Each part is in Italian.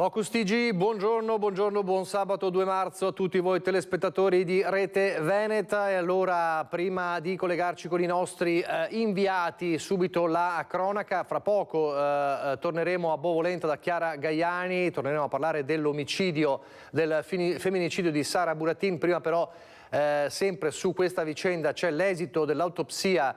Focus TG, buongiorno, buon sabato 2 marzo a tutti voi telespettatori di Rete Veneta. E allora, prima di collegarci con i nostri inviati, subito la cronaca. Fra poco torneremo a Bovolenta da Chiara Gaiani, torneremo a parlare dell'omicidio, del femminicidio di Sara Buratin. Prima però, sempre su questa vicenda, c'è l'esito dell'autopsia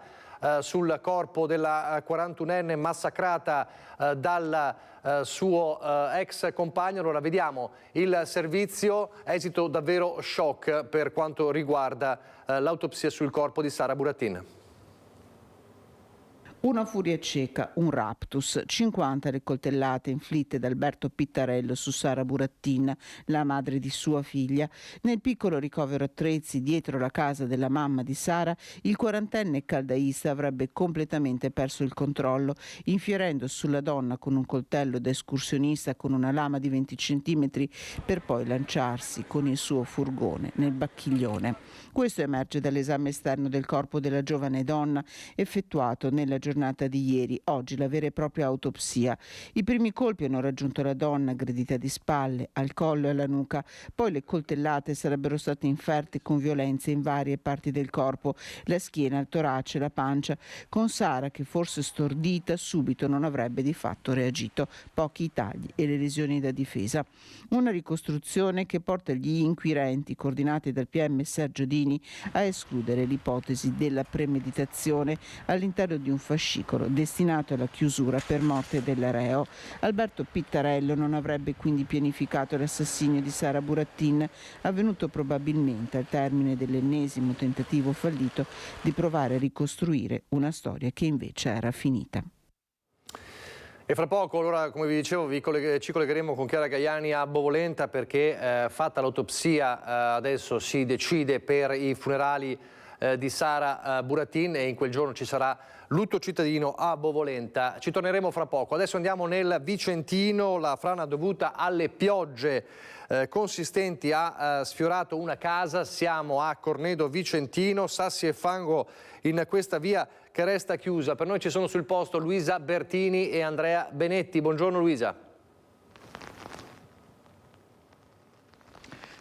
sul corpo della 41enne massacrata dal suo ex compagno. Allora vediamo il servizio, esito davvero shock per quanto riguarda l'autopsia sul corpo di Sara Buratin. Una furia cieca, un raptus, 50 le coltellate inflitte da Alberto Pittarello su Sara Buratin, la madre di sua figlia. Nel piccolo ricovero attrezzi dietro la casa della mamma di Sara, il quarantenne caldaista avrebbe completamente perso il controllo, infierendo sulla donna con un coltello da escursionista con una lama di 20 centimetri per poi lanciarsi con il suo furgone nel Bacchiglione. Questo emerge dall'esame esterno del corpo della giovane donna effettuato nella giornata di ieri. Oggi la vera e propria autopsia. I primi colpi hanno raggiunto la donna, aggredita di spalle, al collo e alla nuca. Poi le coltellate sarebbero state inferte con violenza in varie parti del corpo, la schiena, il torace, la pancia, con Sara che, forse stordita, subito non avrebbe di fatto reagito. Pochi i tagli e le lesioni da difesa. Una ricostruzione che porta gli inquirenti, coordinati dal PM Sergio Dini, a escludere l'ipotesi della premeditazione all'interno di un fascicolo destinato alla chiusura per morte del reo. Alberto Pittarello non avrebbe quindi pianificato l'assassinio di Sara Buratin, avvenuto probabilmente al termine dell'ennesimo tentativo fallito di provare a ricostruire una storia che invece era finita. E fra poco, allora, come vi dicevo, ci collegheremo con Chiara Gaiani a Bovolenta perché fatta l'autopsia adesso si decide per i funerali di Sara Buratin e in quel giorno ci sarà lutto cittadino a Bovolenta. Ci torneremo fra poco. Adesso andiamo nel Vicentino. La frana dovuta alle piogge consistenti ha sfiorato una casa. Siamo a Cornedo Vicentino, sassi e fango in questa via che resta chiusa. Per noi ci sono sul posto Luisa Bertini e Andrea Benetti. Buongiorno Luisa.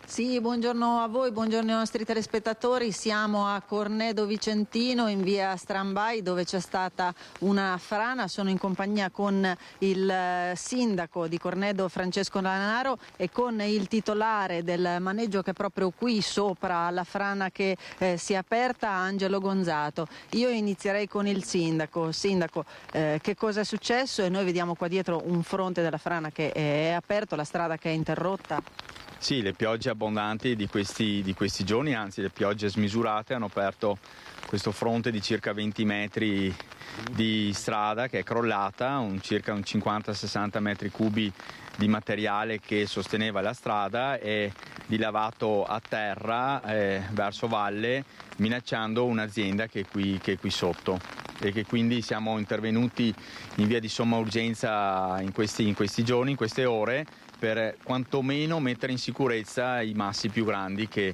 Sì, buongiorno a voi, buongiorno ai nostri telespettatori. Siamo a Cornedo Vicentino in via Strambai dove c'è stata una frana. Sono in compagnia con il sindaco di Cornedo Francesco Lanaro e con il titolare del maneggio che è proprio qui sopra la frana che si è aperta, Angelo Gonzato. Io inizierei con il sindaco. Sindaco, che cosa è successo? E noi vediamo qua dietro un fronte della frana che è aperto, la strada che è interrotta. Sì, le piogge abbondanti di questi giorni, anzi le piogge smisurate, hanno aperto questo fronte di circa 20 metri di strada che è crollata, circa 50-60 metri cubi di materiale che sosteneva la strada è dilavato a terra verso valle, minacciando un'azienda che è qui sotto, e che quindi siamo intervenuti in via di somma urgenza in questi giorni, in queste ore, per quantomeno mettere in sicurezza i massi più grandi che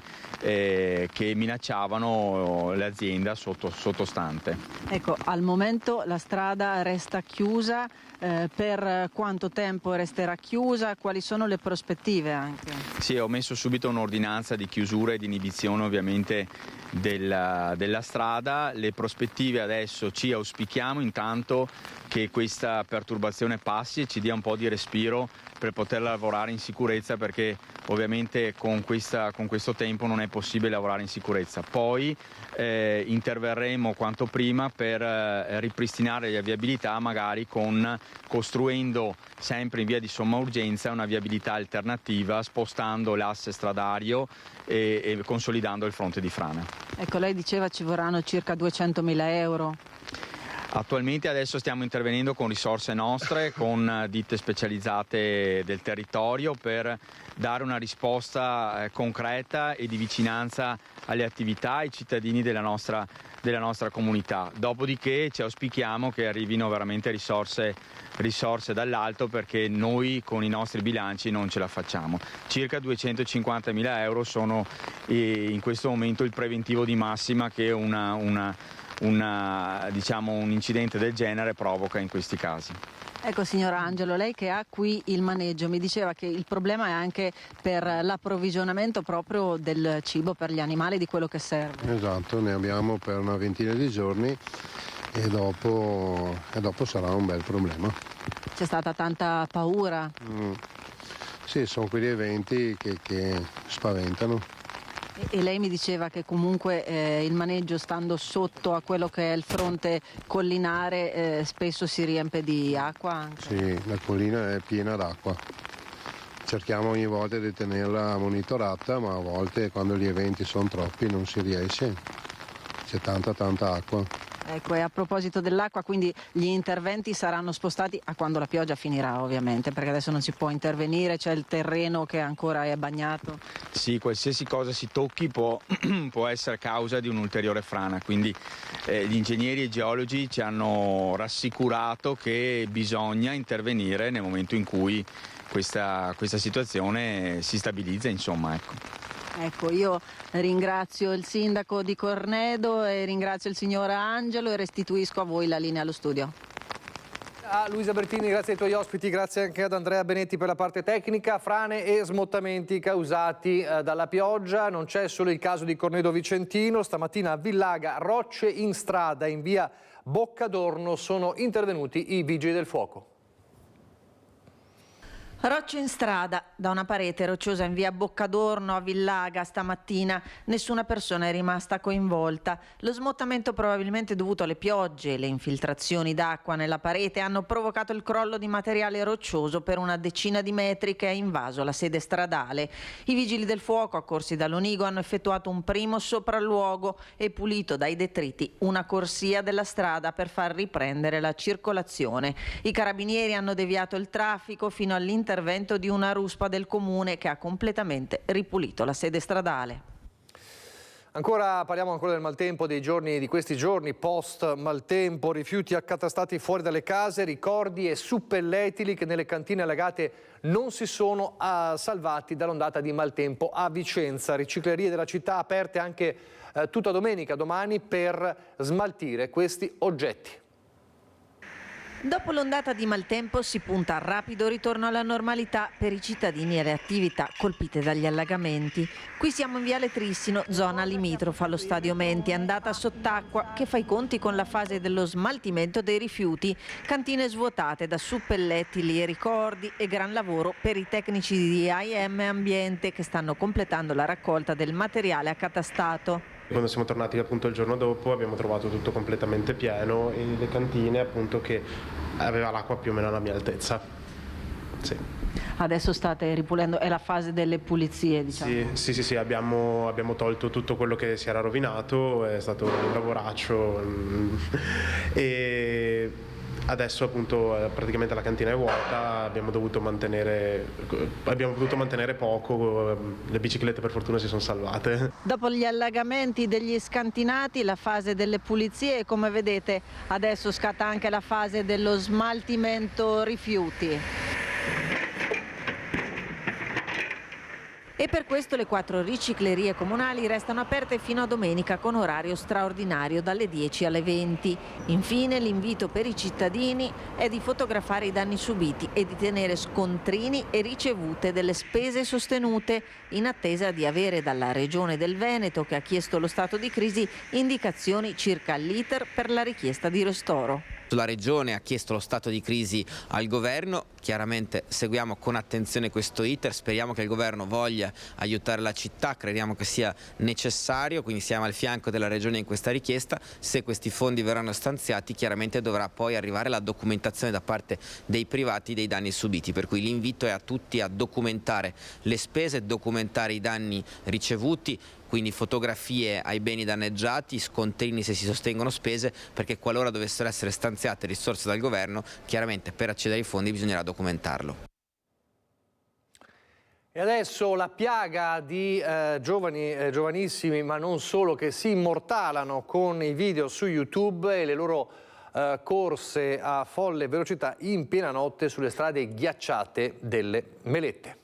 minacciavano l'azienda sottostante. Ecco, al momento la strada resta chiusa, per quanto tempo resterà chiusa? Quali sono le prospettive anche? Sì, ho messo subito un'ordinanza di chiusura e di inibizione ovviamente della strada. Le prospettive adesso ci auspichiamo intanto che questa perturbazione passi e ci dia un po' di respiro per poter lavorare in sicurezza, perché ovviamente con questo tempo non è possibile lavorare in sicurezza. Poi interverremo quanto prima per ripristinare la viabilità, magari costruendo sempre in via di somma urgenza una viabilità alternativa, spostando l'asse stradario e consolidando il fronte di frana. Ecco, lei diceva ci vorranno circa 200.000 euro. Attualmente adesso stiamo intervenendo con risorse nostre, con ditte specializzate del territorio, per dare una risposta concreta e di vicinanza alle attività, ai cittadini della nostra comunità. Dopodiché ci auspichiamo che arrivino veramente risorse dall'alto, perché noi con i nostri bilanci non ce la facciamo. Circa 250.000 euro sono in questo momento il preventivo di massima che un incidente del genere provoca in questi casi. Ecco, signor Angelo, lei che ha qui il maneggio mi diceva che il problema è anche per l'approvvigionamento proprio del cibo per gli animali, di quello che serve. Esatto, ne abbiamo per una ventina di giorni e dopo sarà un bel problema. C'è stata tanta paura. Sì, sono quegli eventi che spaventano. E lei mi diceva che comunque il maneggio, stando sotto a quello che è il fronte collinare, spesso si riempie di acqua anche. Sì, la collina è piena d'acqua. Cerchiamo ogni volta di tenerla monitorata, ma a volte quando gli eventi sono troppi non si riesce. C'è tanta acqua. Ecco, e a proposito dell'acqua, quindi gli interventi saranno spostati a quando la pioggia finirà, ovviamente, perché adesso non si può intervenire, c'è il terreno che ancora è bagnato. Sì, qualsiasi cosa si tocchi può essere causa di un'ulteriore frana, quindi gli ingegneri e i geologi ci hanno rassicurato che bisogna intervenire nel momento in cui questa situazione si stabilizza, insomma, ecco. Ecco, io ringrazio il sindaco di Cornedo e ringrazio il signor Angelo e restituisco a voi la linea allo studio. Luisa Bertini, grazie ai tuoi ospiti, grazie anche ad Andrea Benetti per la parte tecnica. Frane e smottamenti causati dalla pioggia, non c'è solo il caso di Cornedo Vicentino, stamattina a Villaga, rocce in strada in via Boccadorno, sono intervenuti i vigili del fuoco. Rocce in strada, da una parete rocciosa in via Boccadorno a Villaga stamattina, nessuna persona è rimasta coinvolta. Lo smottamento probabilmente dovuto alle piogge e le infiltrazioni d'acqua nella parete hanno provocato il crollo di materiale roccioso per una decina di metri che ha invaso la sede stradale. I vigili del fuoco, accorsi dall'Onigo, hanno effettuato un primo sopralluogo e pulito dai detriti una corsia della strada per far riprendere la circolazione. I carabinieri hanno deviato il traffico fino all'intervento di una ruspa del comune che ha completamente ripulito la sede stradale. Parliamo ancora del maltempo di questi giorni, post maltempo, rifiuti accatastati fuori dalle case, ricordi e suppelletili che nelle cantine allagate non si sono salvati dall'ondata di maltempo a Vicenza. Riciclerie della città aperte anche tutta domenica, domani, per smaltire questi oggetti. Dopo l'ondata di maltempo si punta al rapido ritorno alla normalità per i cittadini e le attività colpite dagli allagamenti. Qui siamo in Viale Trissino, zona limitrofa allo Stadio Menti, andata sott'acqua che fa i conti con la fase dello smaltimento dei rifiuti. Cantine svuotate da suppellettili e ricordi e gran lavoro per i tecnici di IM Ambiente che stanno completando la raccolta del materiale accatastato. Quando siamo tornati appunto il giorno dopo abbiamo trovato tutto completamente pieno e le cantine appunto che aveva l'acqua più o meno alla mia altezza. Sì. Adesso state ripulendo, è la fase delle pulizie, diciamo? Sì, abbiamo tolto tutto quello che si era rovinato, è stato un lavoraccio e adesso appunto praticamente la cantina è vuota, abbiamo potuto mantenere poco, le biciclette per fortuna si sono salvate. Dopo gli allagamenti degli scantinati, la fase delle pulizie e come vedete adesso scatta anche la fase dello smaltimento rifiuti. E per questo le 4 riciclerie comunali restano aperte fino a domenica con orario straordinario dalle 10 alle 20. Infine l'invito per i cittadini è di fotografare i danni subiti e di tenere scontrini e ricevute delle spese sostenute in attesa di avere dalla Regione del Veneto, che ha chiesto lo stato di crisi, indicazioni circa l'iter per la richiesta di ristoro. La Regione ha chiesto lo stato di crisi al Governo, chiaramente seguiamo con attenzione questo iter, speriamo che il Governo voglia aiutare la città, crediamo che sia necessario, quindi siamo al fianco della Regione in questa richiesta. Se questi fondi verranno stanziati chiaramente dovrà poi arrivare la documentazione da parte dei privati dei danni subiti, per cui l'invito è a tutti a documentare le spese, documentare i danni ricevuti, quindi fotografie ai beni danneggiati, scontrini se si sostengono spese, perché qualora dovessero essere stanziate risorse dal Governo, chiaramente per accedere ai fondi bisognerà documentarlo. E adesso la piaga di giovanissimi, ma non solo, che si immortalano con i video su YouTube e le loro corse a folle velocità in piena notte sulle strade ghiacciate delle Melette.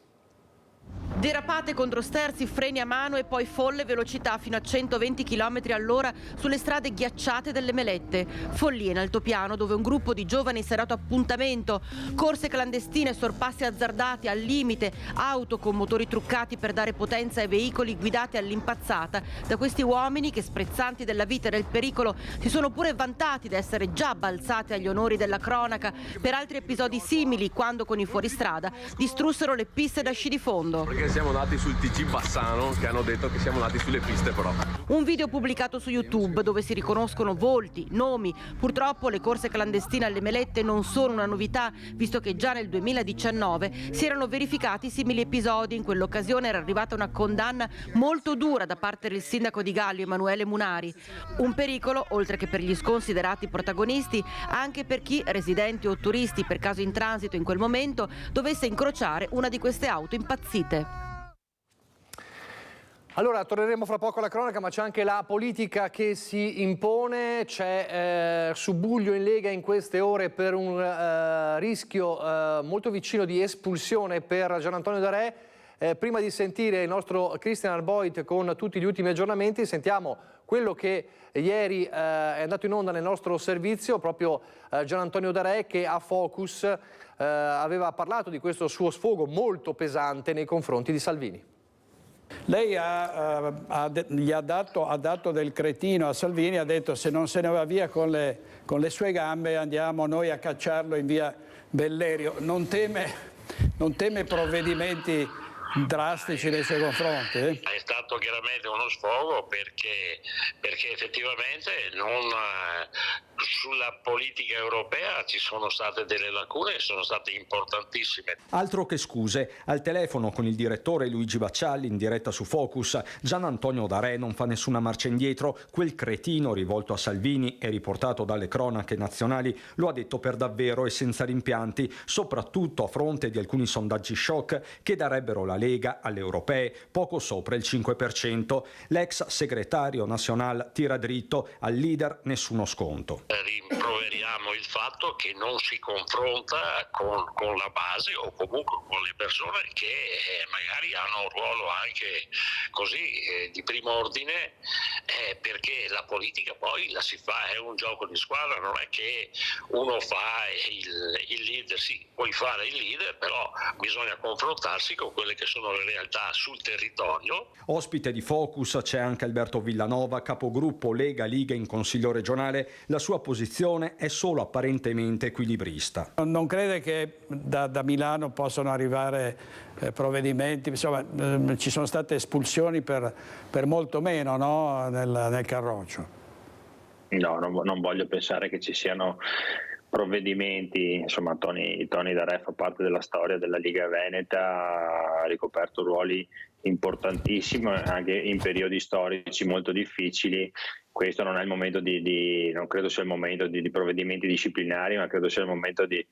Derapate contro sterzi, freni a mano e poi folle velocità fino a 120 km all'ora sulle strade ghiacciate delle Melette. Follie in altopiano dove un gruppo di giovani si è dato appuntamento. Corse clandestine, sorpassi azzardati al limite, auto con motori truccati per dare potenza ai veicoli guidati all'impazzata da questi uomini che, sprezzanti della vita e del pericolo, si sono pure vantati di essere già balzati agli onori della cronaca per altri episodi simili, quando con i fuoristrada distrussero le piste da sci di fondo. Perché siamo nati sul TG Bassano, che hanno detto che siamo nati sulle piste però. Un video pubblicato su YouTube dove si riconoscono volti, nomi. Purtroppo le corse clandestine alle Melette non sono una novità, visto che già nel 2019 si erano verificati simili episodi. In quell'occasione era arrivata una condanna molto dura da parte del sindaco di Gallio, Emanuele Munari. Un pericolo, oltre che per gli sconsiderati protagonisti, anche per chi, residenti o turisti per caso in transito in quel momento, dovesse incrociare una di queste auto impazzite. Allora, torneremo fra poco alla cronaca, ma c'è anche la politica che si impone, c'è subbuglio in Lega in queste ore per un rischio molto vicino di espulsione per Gian Antonio Darè. Prima di sentire il nostro Christian Arboit con tutti gli ultimi aggiornamenti, sentiamo quello che ieri è andato in onda nel nostro servizio, proprio Gian Antonio Darè, che a Focus aveva parlato di questo suo sfogo molto pesante nei confronti di Salvini. Lei gli ha dato del cretino a Salvini, ha detto se non se ne va via con le sue gambe andiamo noi a cacciarlo in via Bellerio. Non teme provvedimenti drastici nei suoi confronti? È stato chiaramente uno sfogo perché effettivamente sulla politica europea ci sono state delle lacune e sono state importantissime. Altro che scuse, al telefono con il direttore Luigi Baccialli in diretta su Focus, Gian Antonio Darè non fa nessuna marcia indietro, quel cretino rivolto a Salvini e riportato dalle cronache nazionali lo ha detto per davvero e senza rimpianti, soprattutto a fronte di alcuni sondaggi shock che darebbero la Lega alle europee poco sopra il 5%. L'ex segretario nazionale tira dritto, al leader nessuno sconto. Rimproveriamo il fatto che non si confronta con la base o comunque con le persone che magari hanno un ruolo anche così di primo ordine, perché la politica poi la si fa, è un gioco di squadra, non è che uno fa il leader, sì, puoi fare il leader, però bisogna confrontarsi con quelle che sono le realtà sul territorio. Ospite di Focus c'è anche Alberto Villanova, capogruppo Lega Liga in Consiglio regionale. La sua posizione è solo apparentemente equilibrista. Non crede che da Milano possano arrivare provvedimenti, insomma ci sono state espulsioni per molto meno, no? nel Carroccio. No, non voglio pensare che ci siano provvedimenti, insomma Tony Darè fa parte della storia della Liga Veneta, ha ricoperto ruoli importantissimi anche in periodi storici molto difficili. Questo non è il momento non credo sia il momento di provvedimenti disciplinari, ma credo sia il momento di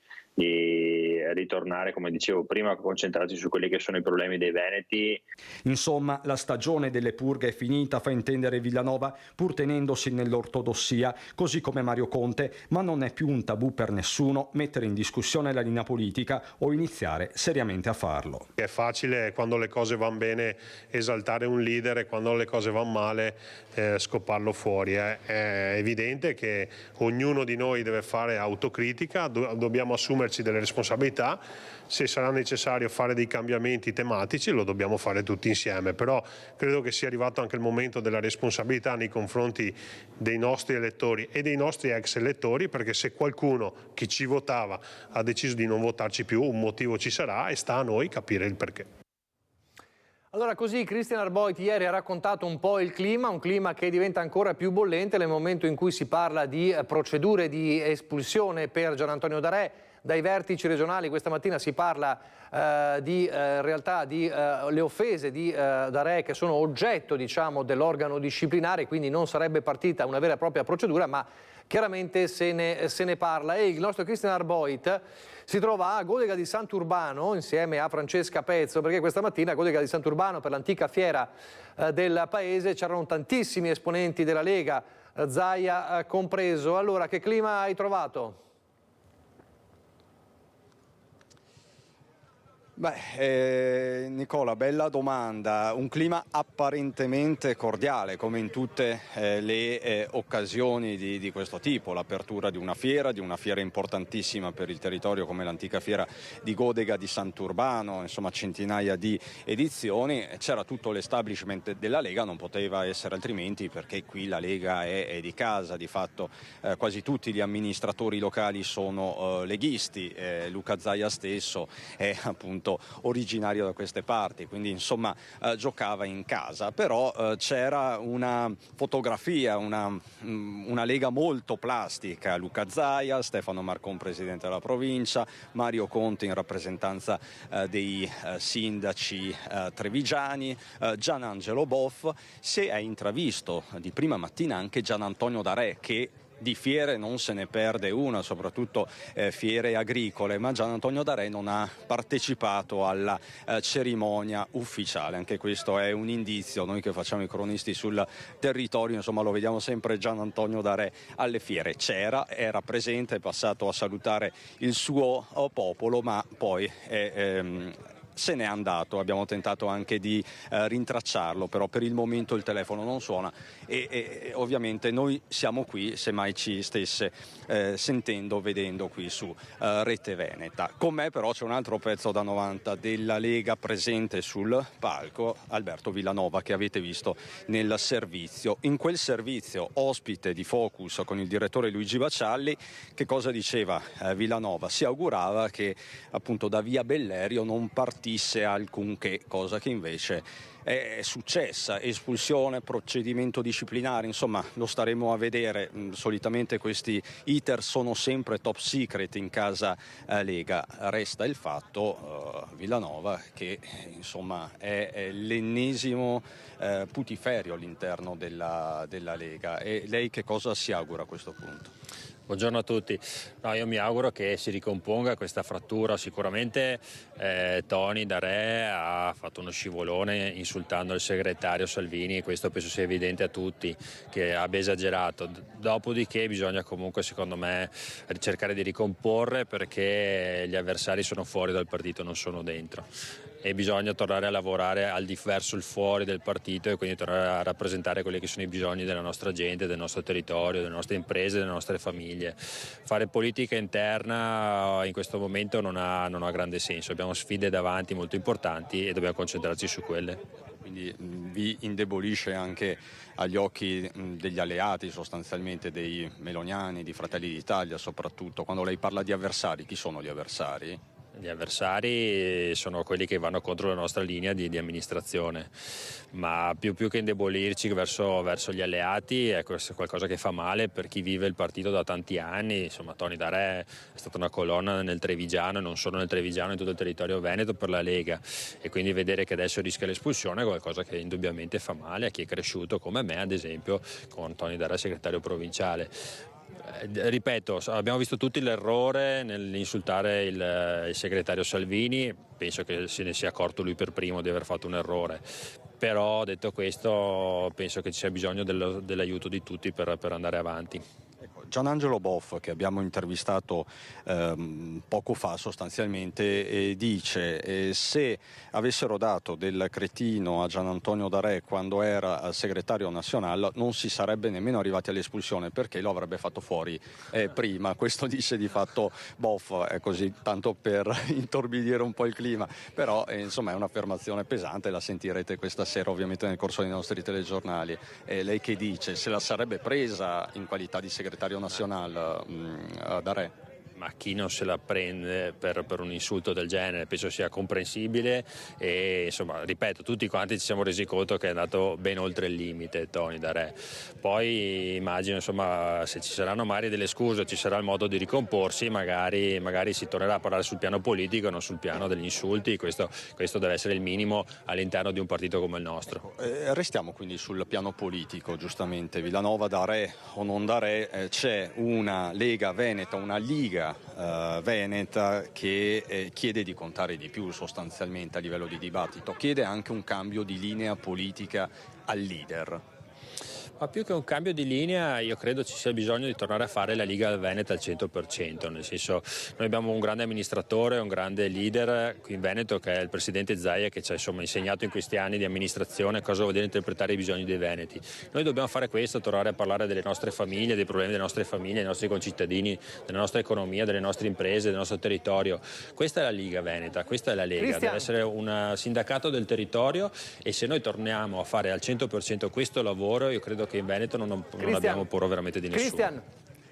ritornare, come dicevo prima, a concentrarsi su quelli che sono i problemi dei veneti. Insomma, la stagione delle purghe è finita, fa intendere Villanova, pur tenendosi nell'ortodossia, così come Mario Conte, ma non è più un tabù per nessuno mettere in discussione la linea politica o iniziare seriamente a farlo. È facile quando le cose vanno bene esaltare un leader e quando le cose vanno male scopparlo fuori. È evidente che ognuno di noi deve fare autocritica, dobbiamo assumerci delle responsabilità, se sarà necessario fare dei cambiamenti tematici lo dobbiamo fare tutti insieme, però credo che sia arrivato anche il momento della responsabilità nei confronti dei nostri elettori e dei nostri ex elettori, perché se qualcuno che ci votava ha deciso di non votarci più, un motivo ci sarà e sta a noi capire il perché. Allora così Christian Arboit ieri ha raccontato un po' il clima, un clima che diventa ancora più bollente nel momento in cui si parla di procedure di espulsione per Gian Antonio Darè. Dai vertici regionali questa mattina si parla in realtà di le offese di Darè che sono oggetto, diciamo, dell'organo disciplinare, quindi non sarebbe partita una vera e propria procedura, ma chiaramente se ne parla. E il nostro Christian Arboit si trova a Godega di Sant'Urbano insieme a Francesca Pezzo, perché questa mattina a Godega di Sant'Urbano, per l'antica fiera del paese, c'erano tantissimi esponenti della Lega, Zaia compreso. Allora, che clima hai trovato? Nicola, bella domanda. Un clima apparentemente cordiale, come in tutte le occasioni di questo tipo, l'apertura di una fiera importantissima per il territorio come l'antica fiera di Godega di Sant'Urbano, insomma centinaia di edizioni. C'era tutto l'establishment della Lega, non poteva essere altrimenti, perché qui la Lega è di casa, di fatto quasi tutti gli amministratori locali sono leghisti, Luca Zaia stesso è appunto originario da queste parti, quindi insomma giocava in casa, però c'era una fotografia, una Lega molto plastica: Luca Zaia, Stefano Marcon presidente della provincia, Mario Conte in rappresentanza dei sindaci trevigiani, Gianangelo Boff. Si è intravisto di prima mattina anche Gian Antonio D'Arè, che di fiere non se ne perde una, soprattutto fiere agricole, ma Gian Antonio D'Arè non ha partecipato alla cerimonia ufficiale. Anche questo è un indizio, noi che facciamo i cronisti sul territorio, insomma, lo vediamo sempre Gian Antonio D'Arè alle fiere. Era presente, è passato a salutare il suo popolo, ma poi se n'è andato. Abbiamo tentato anche di rintracciarlo, però per il momento il telefono non suona e ovviamente noi siamo qui, se mai ci stesse sentendo, vedendo qui su Rete Veneta. Con me però c'è un altro pezzo da 90 della Lega presente sul palco, Alberto Villanova, che avete visto nel servizio. In quel servizio, ospite di Focus con il direttore Luigi Baccialli, che cosa diceva Villanova? Si augurava che appunto da via Bellerio non partisse alcunché, cosa che invece è successa: espulsione, procedimento disciplinare, insomma lo staremo a vedere. Solitamente questi iter sono sempre top secret in casa Lega. Resta il fatto, Villanova, che insomma è l'ennesimo putiferio all'interno della Lega. E lei che cosa si augura a questo punto? Buongiorno a tutti. No, io mi auguro che si ricomponga questa frattura. Sicuramente Tony D'Arè ha fatto uno scivolone insultando il segretario Salvini, e questo penso sia evidente a tutti, che abbia esagerato. Dopodiché bisogna comunque, secondo me, cercare di ricomporre, perché gli avversari sono fuori dal partito, non sono dentro, e bisogna tornare a lavorare verso il fuori del partito e quindi tornare a rappresentare quelli che sono i bisogni della nostra gente, del nostro territorio, delle nostre imprese, delle nostre famiglie. Fare politica interna in questo momento non ha grande senso. Abbiamo sfide davanti molto importanti e dobbiamo concentrarci su quelle. Quindi vi indebolisce anche agli occhi degli alleati, sostanzialmente dei meloniani, di Fratelli d'Italia soprattutto. Quando lei parla di avversari, chi sono gli avversari? Gli avversari sono quelli che vanno contro la nostra linea di amministrazione, ma più che indebolirci verso gli alleati è qualcosa che fa male per chi vive il partito da tanti anni. Insomma, Tony D'Arè è stata una colonna nel Trevigiano, e non solo nel Trevigiano, in tutto il territorio veneto per la Lega, e quindi vedere che adesso rischia l'espulsione è qualcosa che indubbiamente fa male a chi è cresciuto come me, ad esempio, con Tony D'Arè segretario provinciale. Ripeto, abbiamo visto tutti l'errore nell'insultare il segretario Salvini. Penso che se ne sia accorto lui per primo di aver fatto un errore, però detto questo penso che ci sia bisogno dell'aiuto di tutti per andare avanti. Gianangelo Boff, che abbiamo intervistato poco fa sostanzialmente, dice se avessero dato del cretino a Gian Antonio D'Arè quando era segretario nazionale non si sarebbe nemmeno arrivati all'espulsione, perché lo avrebbe fatto fuori prima. Questo dice di fatto Boff, è così tanto per intorbidire un po' il clima, però insomma è un'affermazione pesante, la sentirete questa sera ovviamente nel corso dei nostri telegiornali. Lei che dice, se la sarebbe presa in qualità di segretario nazionale D'Arè? Ma chi non se la prende per un insulto del genere? Penso sia comprensibile, e insomma, ripeto, tutti quanti ci siamo resi conto che è andato ben oltre il limite Tony D'Arè. Poi immagino, insomma, se ci saranno magari delle scuse, ci sarà il modo di ricomporsi, magari si tornerà a parlare sul piano politico e non sul piano degli insulti. Questo deve essere il minimo all'interno di un partito come il nostro. Restiamo quindi sul piano politico, giustamente. Villanova, D'Arè o non D'Arè, c'è una Lega Veneta, una Liga Veneta che chiede di contare di più sostanzialmente a livello di dibattito, chiede anche un cambio di linea politica al leader. Ma più che un cambio di linea, io credo ci sia bisogno di tornare a fare la Liga Veneta al 100%, nel senso, noi abbiamo un grande amministratore, un grande leader qui in Veneto che è il presidente Zaia, che ci ha insegnato in questi anni di amministrazione cosa vuol dire interpretare i bisogni dei veneti. Noi dobbiamo fare questo, tornare a parlare delle nostre famiglie, dei problemi delle nostre famiglie, dei nostri concittadini, della nostra economia, delle nostre imprese, del nostro territorio. Questa è la Liga Veneta, questa è la Lega, deve essere un sindacato del territorio, e se noi torniamo a fare al 100% questo lavoro, io credo che in Veneto non abbiamo paura veramente di nessuno. Cristian.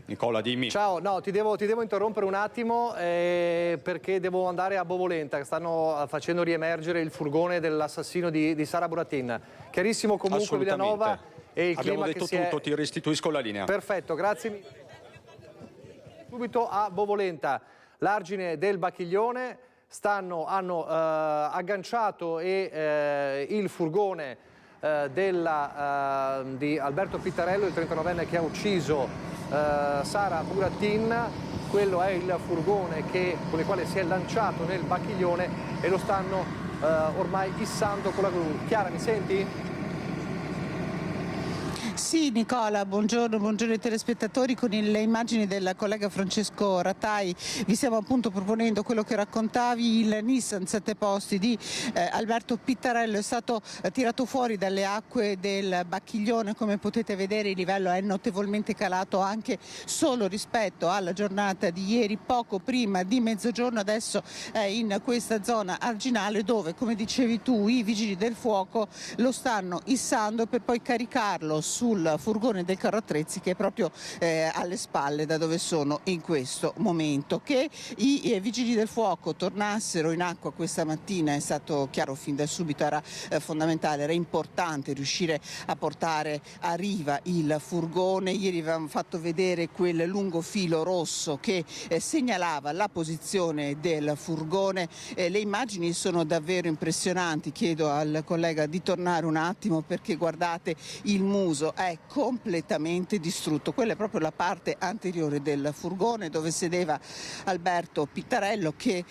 Nicola, dimmi. Ciao, no, ti devo interrompere un attimo perché devo andare a Bovolenta, che stanno facendo riemergere il furgone dell'assassino di Sara Buratin. Chiarissimo comunque Villanova e il abbiamo clima detto che tutto, ti restituisco la linea. Perfetto, grazie mille. Subito a Bovolenta, l'argine del Bacchiglione, hanno agganciato il furgone di Alberto Pittarello, il 39enne che ha ucciso Sara Buratin. Quello è il furgone con il quale si è lanciato nel Bacchiglione e lo stanno ormai issando con la gru. Chiara, mi senti? Sì Nicola, buongiorno ai telespettatori. Con le immagini del collega Francesco Ratai vi stiamo appunto proponendo quello che raccontavi. Il Nissan 7 posti di Alberto Pittarello è stato tirato fuori dalle acque del Bacchiglione. Come potete vedere il livello è notevolmente calato anche solo rispetto alla giornata di ieri, poco prima di mezzogiorno. Adesso è in questa zona arginale dove, come dicevi tu, i vigili del fuoco lo stanno issando per poi caricarlo sul furgone del carro attrezzi che è proprio alle spalle da dove sono in questo momento. Che i vigili del fuoco tornassero in acqua questa mattina è stato chiaro fin da subito, era fondamentale, era importante riuscire a portare a riva il furgone. Ieri avevamo fatto vedere quel lungo filo rosso che segnalava la posizione del furgone. Le immagini sono davvero impressionanti, chiedo al collega di tornare un attimo perché guardate, il muso è completamente distrutto. Quella è proprio la parte anteriore del furgone dove sedeva Alberto Pittarello, che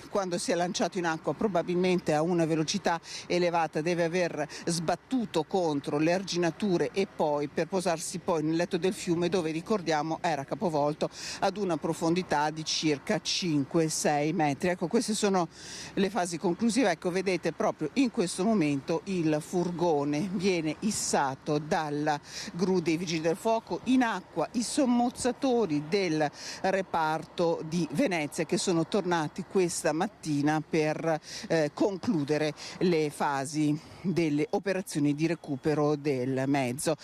quando si è lanciato in acqua probabilmente a una velocità elevata deve aver sbattuto contro le arginature e poi per posarsi poi nel letto del fiume dove, ricordiamo, era capovolto ad una profondità di circa 5-6 metri. Ecco, queste sono le fasi conclusive. Ecco, vedete proprio in questo momento il furgone viene issato dalla gru dei vigili del fuoco, in acqua i sommozzatori del reparto di Venezia che sono tornati questa mattina per concludere le fasi delle operazioni di recupero del mezzo.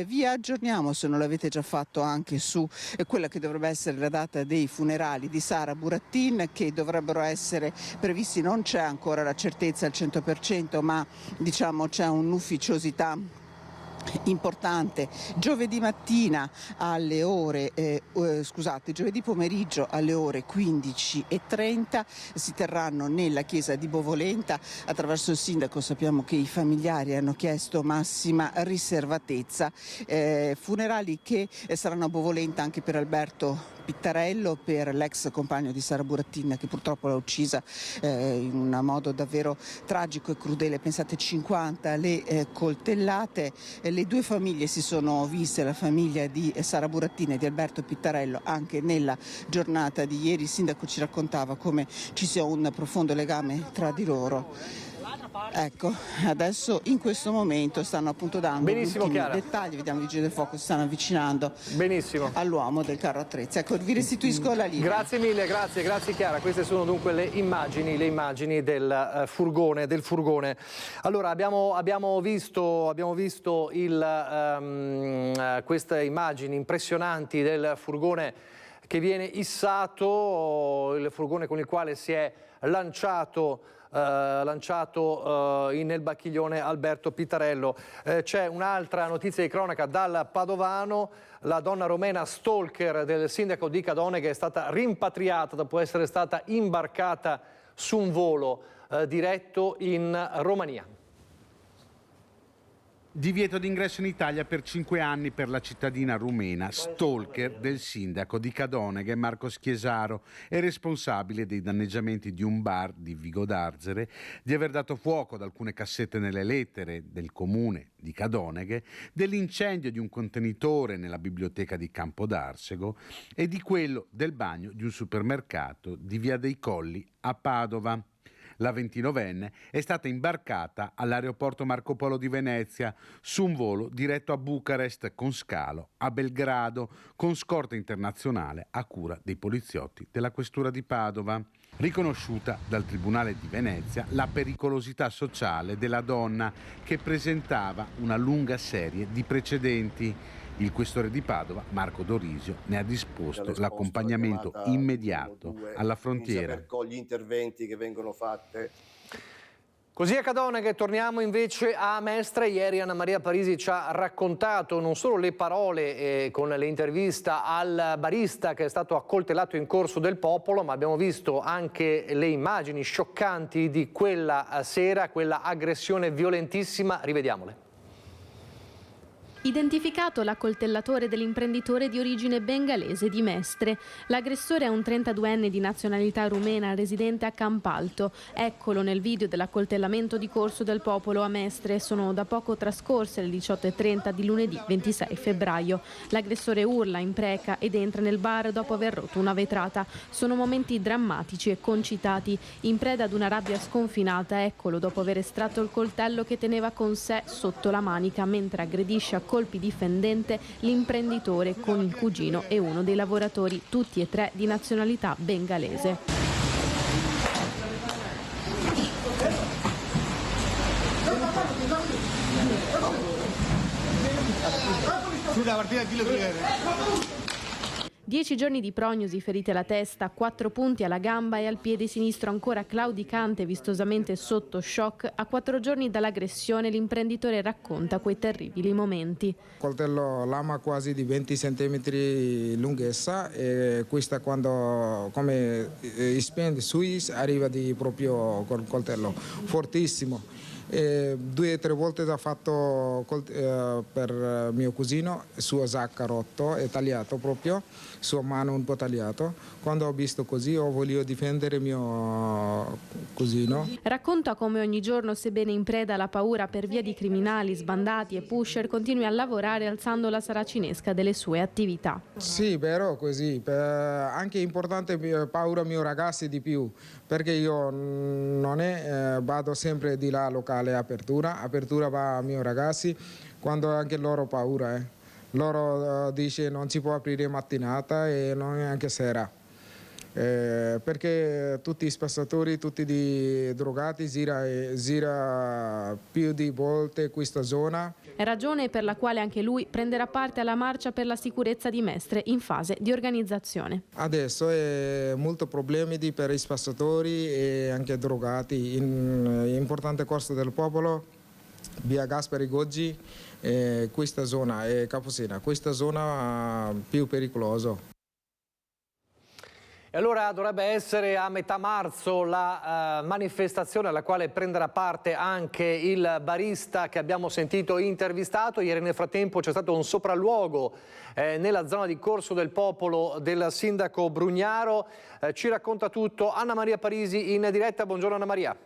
Vi aggiorniamo, se non l'avete già fatto, anche su quella che dovrebbe essere la data dei funerali di Sara Buratin, che dovrebbero essere previsti. Non c'è ancora la certezza al 100%, ma diciamo c'è un'ufficiosità importante. Giovedì mattina alle ore giovedì pomeriggio alle ore 15:30 si terranno nella chiesa di Bovolenta. Attraverso il sindaco sappiamo che i familiari hanno chiesto massima riservatezza. Funerali che saranno a Bovolenta anche per Alberto Pittarello, per l'ex compagno di Sara Buratin che purtroppo l'ha uccisa in un modo davvero tragico e crudele. Pensate, 50 le coltellate. Le due famiglie si sono viste, la famiglia di Sara Buratin e di Alberto Pittarello, anche nella giornata di ieri. Il sindaco ci raccontava come ci sia un profondo legame tra di loro. Ecco, adesso in questo momento stanno appunto dando gli ultimi dettagli. Vediamo i vigili del fuoco si stanno avvicinando all'uomo del carro attrezzi. Ecco, vi restituisco la linea. Grazie mille, grazie Chiara. Queste sono dunque le immagini del furgone. Allora abbiamo visto queste immagini impressionanti del furgone che viene issato, il furgone con il quale si è lanciato nel Bacchiglione Alberto Pittarello. C'è un'altra notizia di cronaca dal Padovano. La donna romena stalker del sindaco di Cadone, che è stata rimpatriata dopo essere stata imbarcata su un volo diretto in Romania. Divieto d'ingresso in Italia per 5 anni per la cittadina rumena, stalker del sindaco di Cadoneghe Marco Schiesaro e responsabile dei danneggiamenti di un bar di Vigo d'Arzere, di aver dato fuoco ad alcune cassette nelle lettere del comune di Cadoneghe, dell'incendio di un contenitore nella biblioteca di Campo d'Arsego e di quello del bagno di un supermercato di Via dei Colli a Padova. La 29enne è stata imbarcata all'aeroporto Marco Polo di Venezia su un volo diretto a Bucarest con scalo a Belgrado con scorta internazionale a cura dei poliziotti della questura di Padova. Riconosciuta dal Tribunale di Venezia la pericolosità sociale della donna che presentava una lunga serie di precedenti. Il questore di Padova, Marco Dorisio, ne ha disposto l'accompagnamento immediato alla frontiera. Con gli interventi che vengono fatti. Così a Cadoneghe torniamo invece a Mestre. Ieri Anna Maria Parisi ci ha raccontato non solo le parole con l'intervista al barista che è stato accoltellato in Corso del Popolo, ma abbiamo visto anche le immagini scioccanti di quella sera, quella aggressione violentissima. Rivediamole. Identificato l'accoltellatore dell'imprenditore di origine bengalese di Mestre. L'aggressore è un 32enne di nazionalità rumena residente a Campalto. Eccolo nel video dell'accoltellamento di Corso del Popolo a Mestre. Sono da poco trascorse le 18:30 di lunedì 26 febbraio. L'aggressore urla, impreca ed entra nel bar dopo aver rotto una vetrata. Sono momenti drammatici e concitati. In preda ad una rabbia sconfinata, eccolo dopo aver estratto il coltello che teneva con sé sotto la manica mentre aggredisce a colpi di fendente l'imprenditore con il cugino e uno dei lavoratori, tutti e tre di nazionalità bengalese. Sulla partita chi lo chiede? 10 giorni di prognosi, ferite alla testa, 4 punti alla gamba e al piede sinistro ancora claudicante, vistosamente sotto shock. A 4 giorni dall'aggressione l'imprenditore racconta quei terribili momenti. Coltello lama quasi di 20 cm lunghezza e questa quando come spende Swiss arriva di proprio col coltello fortissimo. 2 o 3 volte l'ha fatto per mio cugino, sua giacca rotto e tagliato proprio, sua mano un po' tagliato. Quando ho visto così ho voluto difendere mio cugino. Racconta come ogni giorno, sebbene in preda alla paura per via di criminali, sbandati e pusher, continui a lavorare alzando la saracinesca delle sue attività. Sì, vero così. Anche importante paura mio ragazzi di più, perché io non vado sempre di là locale apertura va a miei ragazzi quando anche loro paura. Loro dice non si può aprire mattinata e non neanche sera. Perché tutti i spazzatori, tutti i drogati gira più di volte questa zona. È ragione per la quale anche lui prenderà parte alla marcia per la sicurezza di Mestre in fase di organizzazione. Adesso è molto problemi per i spazzatori e anche drogati. Importante Corso del Popolo, via Gasperi Goggi, questa zona è Caposena, questa zona più pericolosa. E allora dovrebbe essere a metà marzo la manifestazione alla quale prenderà parte anche il barista che abbiamo sentito intervistato. Ieri nel frattempo c'è stato un sopralluogo nella zona di Corso del Popolo del sindaco Brugnaro. Ci racconta tutto Anna Maria Parisi in diretta. Buongiorno Anna Maria.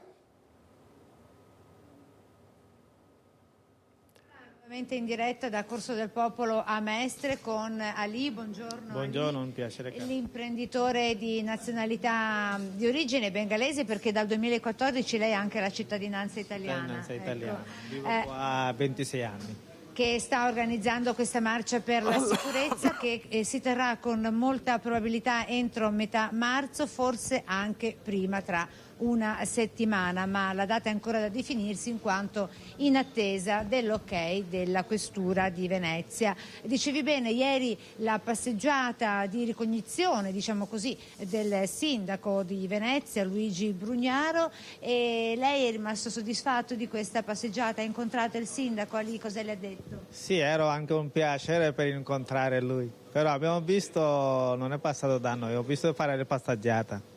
In diretta da Corso del Popolo a Mestre con Ali, buongiorno. Buongiorno, un piacere. L'imprenditore di nazionalità di origine bengalese, perché dal 2014 lei ha anche la cittadinanza italiana. Italiana. Vivo qua 26 anni. Che sta organizzando questa marcia per la sicurezza che si terrà con molta probabilità entro metà marzo, forse anche prima, tra una settimana, ma la data è ancora da definirsi in quanto in attesa dell'ok della Questura di Venezia. Dicevi bene, ieri la passeggiata di ricognizione, diciamo così, del sindaco di Venezia, Luigi Brugnaro, e lei è rimasto soddisfatto di questa passeggiata? Ha incontrato il sindaco lì, cosa le ha detto? Sì, era anche un piacere per incontrare lui, però abbiamo visto, non è passato da noi, ho visto fare la passeggiata.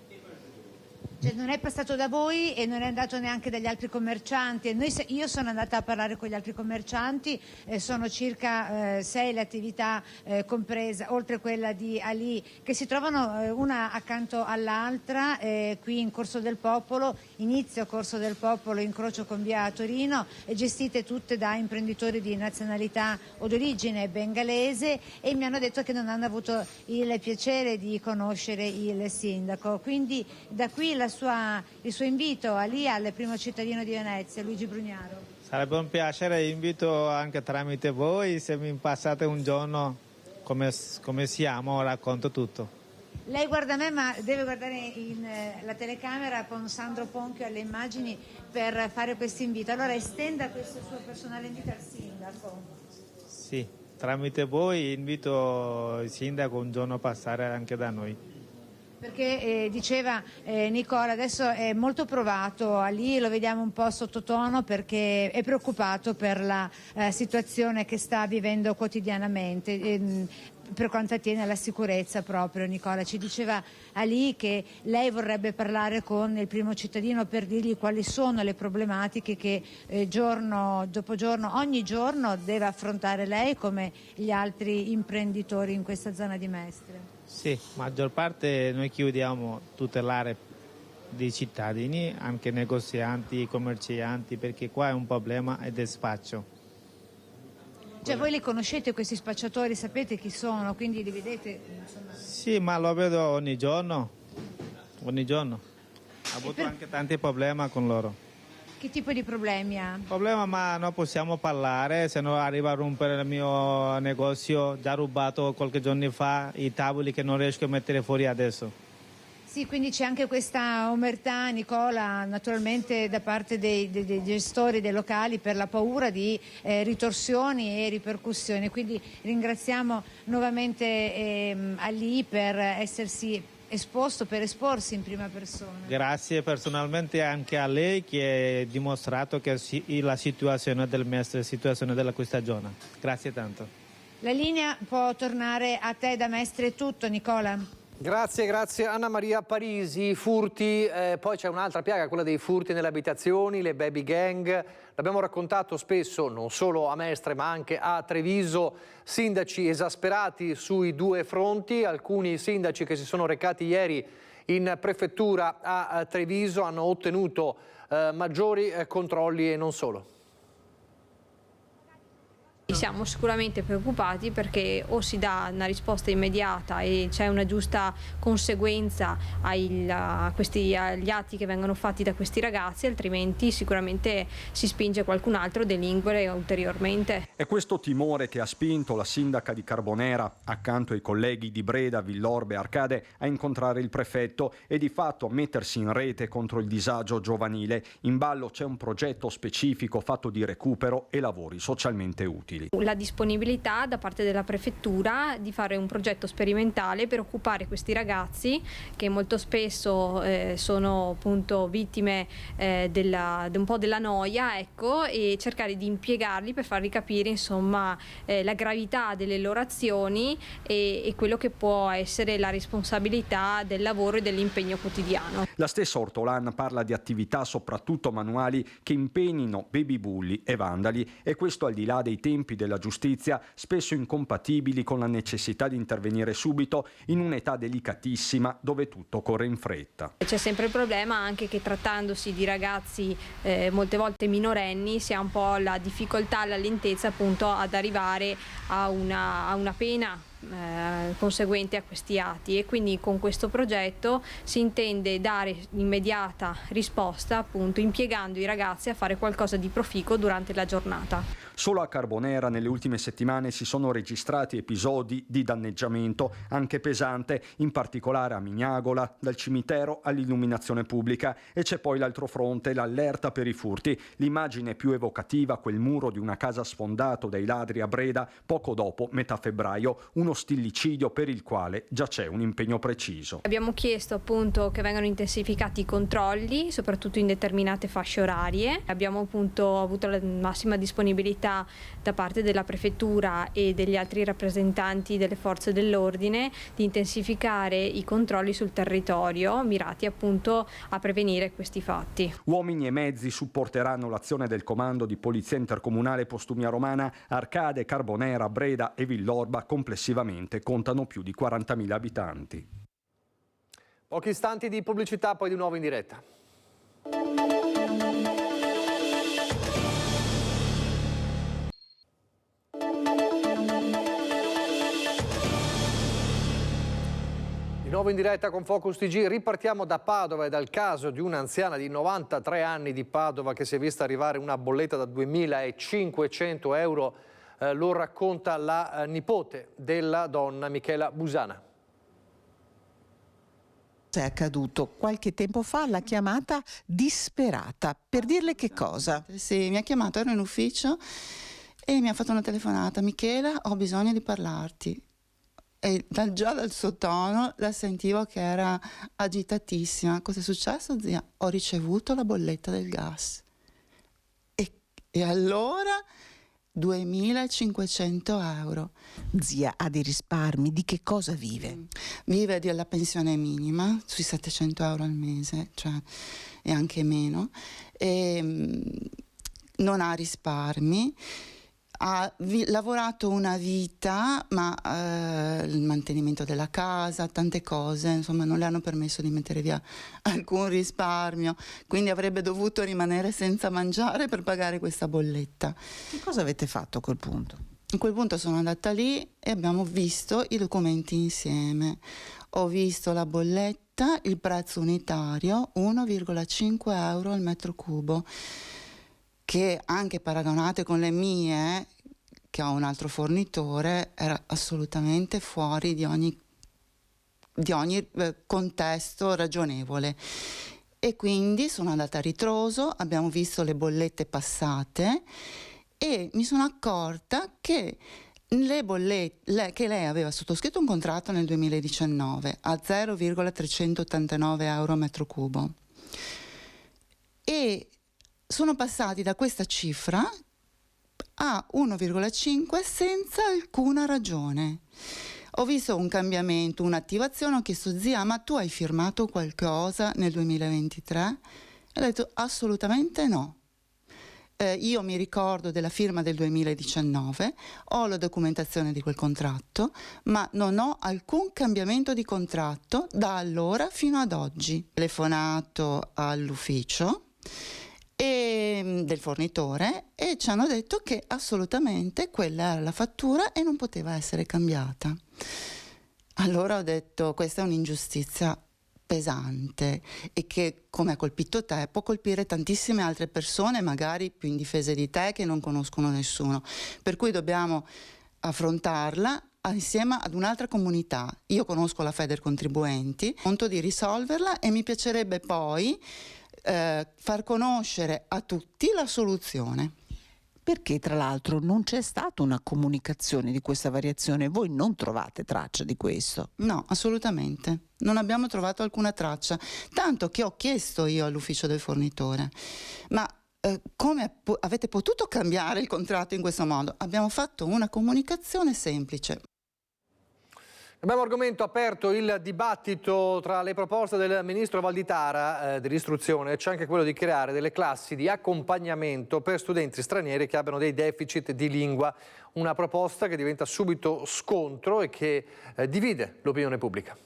Cioè, non è passato da voi e non è andato neanche dagli altri commercianti. Io sono andata a parlare con gli altri commercianti, sono circa 6 le attività comprese, oltre quella di Ali, che si trovano una accanto all'altra qui in Corso del Popolo, inizio Corso del Popolo, incrocio con via Torino, gestite tutte da imprenditori di nazionalità o d'origine bengalese, e mi hanno detto che non hanno avuto il piacere di conoscere il sindaco. Quindi da qui il suo invito al primo cittadino di Venezia, Luigi Brugnaro. Sarebbe un piacere, invito anche tramite voi, se mi passate un giorno come siamo, racconto tutto. Lei guarda me, ma deve guardare la telecamera con Sandro Ponchio alle immagini per fare questo invito. Allora estenda questo suo personale invito al sindaco. Sì, tramite voi invito il sindaco un giorno a passare anche da noi. Perché diceva Nicola, adesso è molto provato, lì lo vediamo un po' sottotono perché è preoccupato per la situazione che sta vivendo quotidianamente. Per quanto attiene alla sicurezza proprio, Nicola ci diceva lì che lei vorrebbe parlare con il primo cittadino per dirgli quali sono le problematiche che giorno dopo giorno, ogni giorno deve affrontare lei come gli altri imprenditori in questa zona di Mestre. Sì, maggior parte noi chiudiamo tutelare dei cittadini, anche negozianti, commercianti, perché qua è un problema del spaccio. Cioè voi li conoscete questi spacciatori, sapete chi sono, quindi li vedete? Insomma. Sì, ma lo vedo ogni giorno. Ha avuto anche tanti problemi con loro. Che tipo di problemi ha? Problema, ma non possiamo parlare, se no arriva a rompere il mio negozio, già rubato qualche giorno fa, i tavoli che non riesco a mettere fuori adesso. Sì, quindi c'è anche questa omertà, Nicola, naturalmente da parte dei gestori dei locali per la paura di ritorsioni e ripercussioni. Quindi ringraziamo nuovamente Ali per essersi esposto, per esporsi in prima persona. Grazie personalmente anche a lei che ha dimostrato che la situazione del Mestre è la situazione della questa zona. Grazie tanto. La linea può tornare a te da Mestre, è tutto, Nicola. Grazie Anna Maria Parisi. Furti, poi c'è un'altra piaga, quella dei furti nelle abitazioni, le baby gang. L'abbiamo raccontato spesso, non solo a Mestre ma anche a Treviso, sindaci esasperati sui due fronti. Alcuni sindaci che si sono recati ieri in prefettura a Treviso hanno ottenuto maggiori controlli e non solo. Siamo sicuramente preoccupati perché o si dà una risposta immediata e c'è una giusta conseguenza agli atti che vengono fatti da questi ragazzi, altrimenti sicuramente si spinge qualcun altro a delinquere ulteriormente. È questo timore che ha spinto la sindaca di Carbonera, accanto ai colleghi di Breda, Villorbe e Arcade, a incontrare il prefetto e di fatto a mettersi in rete contro il disagio giovanile. In ballo c'è un progetto specifico fatto di recupero e lavori socialmente utili. La disponibilità da parte della prefettura di fare un progetto sperimentale per occupare questi ragazzi che molto spesso sono appunto vittime un po' della noia, ecco, e cercare di impiegarli per farli capire insomma la gravità delle loro azioni e quello che può essere la responsabilità del lavoro e dell'impegno quotidiano. La stessa Ortolan parla di attività soprattutto manuali che impegnino baby bulli e vandali, e questo al di là dei tempi della giustizia, spesso incompatibili con la necessità di intervenire subito in un'età delicatissima dove tutto corre in fretta. C'è sempre il problema anche che trattandosi di ragazzi molte volte minorenni si ha un po' la difficoltà, la lentezza appunto ad arrivare a una pena conseguente a questi atti, e quindi con questo progetto si intende dare immediata risposta appunto impiegando i ragazzi a fare qualcosa di proficuo durante la giornata. Solo a Carbonera nelle ultime settimane si sono registrati episodi di danneggiamento anche pesante, in particolare a Mignagola, dal cimitero all'illuminazione pubblica, e c'è poi l'altro fronte, l'allerta per i furti. L'immagine più evocativa, quel muro di una casa sfondato dai ladri a Breda poco dopo metà febbraio. Uno uno stillicidio per il quale già c'è un impegno preciso. Abbiamo chiesto appunto che vengano intensificati i controlli, soprattutto in determinate fasce orarie. Abbiamo appunto avuto la massima disponibilità da parte della prefettura e degli altri rappresentanti delle forze dell'ordine di intensificare i controlli sul territorio, mirati appunto a prevenire questi fatti. Uomini e mezzi supporteranno l'azione del comando di Polizia Intercomunale Postumia Romana. Arcade, Carbonera, Breda e Villorba complessivamente contano più di 40.000 abitanti. Pochi istanti di pubblicità, poi di nuovo in diretta. Di nuovo in diretta con Focus TG, ripartiamo da Padova e dal caso di un'anziana di 93 anni di Padova che si è vista arrivare una bolletta da 2.500 euro, lo racconta la nipote della donna, Michela Busana. È accaduto qualche tempo fa, l'ha chiamata disperata. Per dirle che cosa? Sì, mi ha chiamato, ero in ufficio e mi ha fatto una telefonata. Michela, ho bisogno di parlarti. E già dal suo tono la sentivo che era agitatissima. Cosa è successo, zia? Ho ricevuto la bolletta del gas. E allora 2.500 euro. Zia ha dei risparmi, di che cosa vive? Vive della pensione minima, sui 700 euro al mese, cioè, e anche meno. Non ha risparmi. Ha lavorato una vita, ma il mantenimento della casa, tante cose, insomma, non le hanno permesso di mettere via alcun risparmio, quindi avrebbe dovuto rimanere senza mangiare per pagare questa bolletta. Che cosa avete fatto a quel punto? A quel punto sono andata lì e abbiamo visto i documenti insieme. Ho visto la bolletta, il prezzo unitario, 1,5 euro al metro cubo, che anche paragonate con le mie, che ho un altro fornitore, era assolutamente fuori di ogni contesto ragionevole. E quindi sono andata a ritroso, abbiamo visto le bollette passate e mi sono accorta che le bollette, che lei aveva sottoscritto un contratto nel 2019 a 0,389 euro a metro cubo e sono passati da questa cifra a 1,5 senza alcuna ragione. Ho visto un cambiamento, un'attivazione, ho chiesto zia, ma tu hai firmato qualcosa nel 2023? E ho detto assolutamente no. Io mi ricordo della firma del 2019, ho la documentazione di quel contratto, ma non ho alcun cambiamento di contratto da allora fino ad oggi. Ho telefonato all'ufficio del fornitore e ci hanno detto che assolutamente quella era la fattura e non poteva essere cambiata. Allora ho detto questa è un'ingiustizia pesante e che, come ha colpito te, può colpire tantissime altre persone magari più indifese di te che non conoscono nessuno, per cui dobbiamo affrontarla insieme ad un'altra comunità. Io conosco la Federcontribuenti, conto di risolverla e mi piacerebbe poi far conoscere a tutti la soluzione. Perché tra l'altro non c'è stata una comunicazione di questa variazione, voi non trovate traccia di questo? No, assolutamente, non abbiamo trovato alcuna traccia, tanto che ho chiesto io all'ufficio del fornitore, ma come avete potuto cambiare il contratto in questo modo? Abbiamo fatto una comunicazione semplice. Abbiamo argomento aperto il dibattito tra le proposte del ministro Valditara dell'istruzione, c'è anche quello di creare delle classi di accompagnamento per studenti stranieri che abbiano dei deficit di lingua, una proposta che diventa subito scontro e che divide l'opinione pubblica.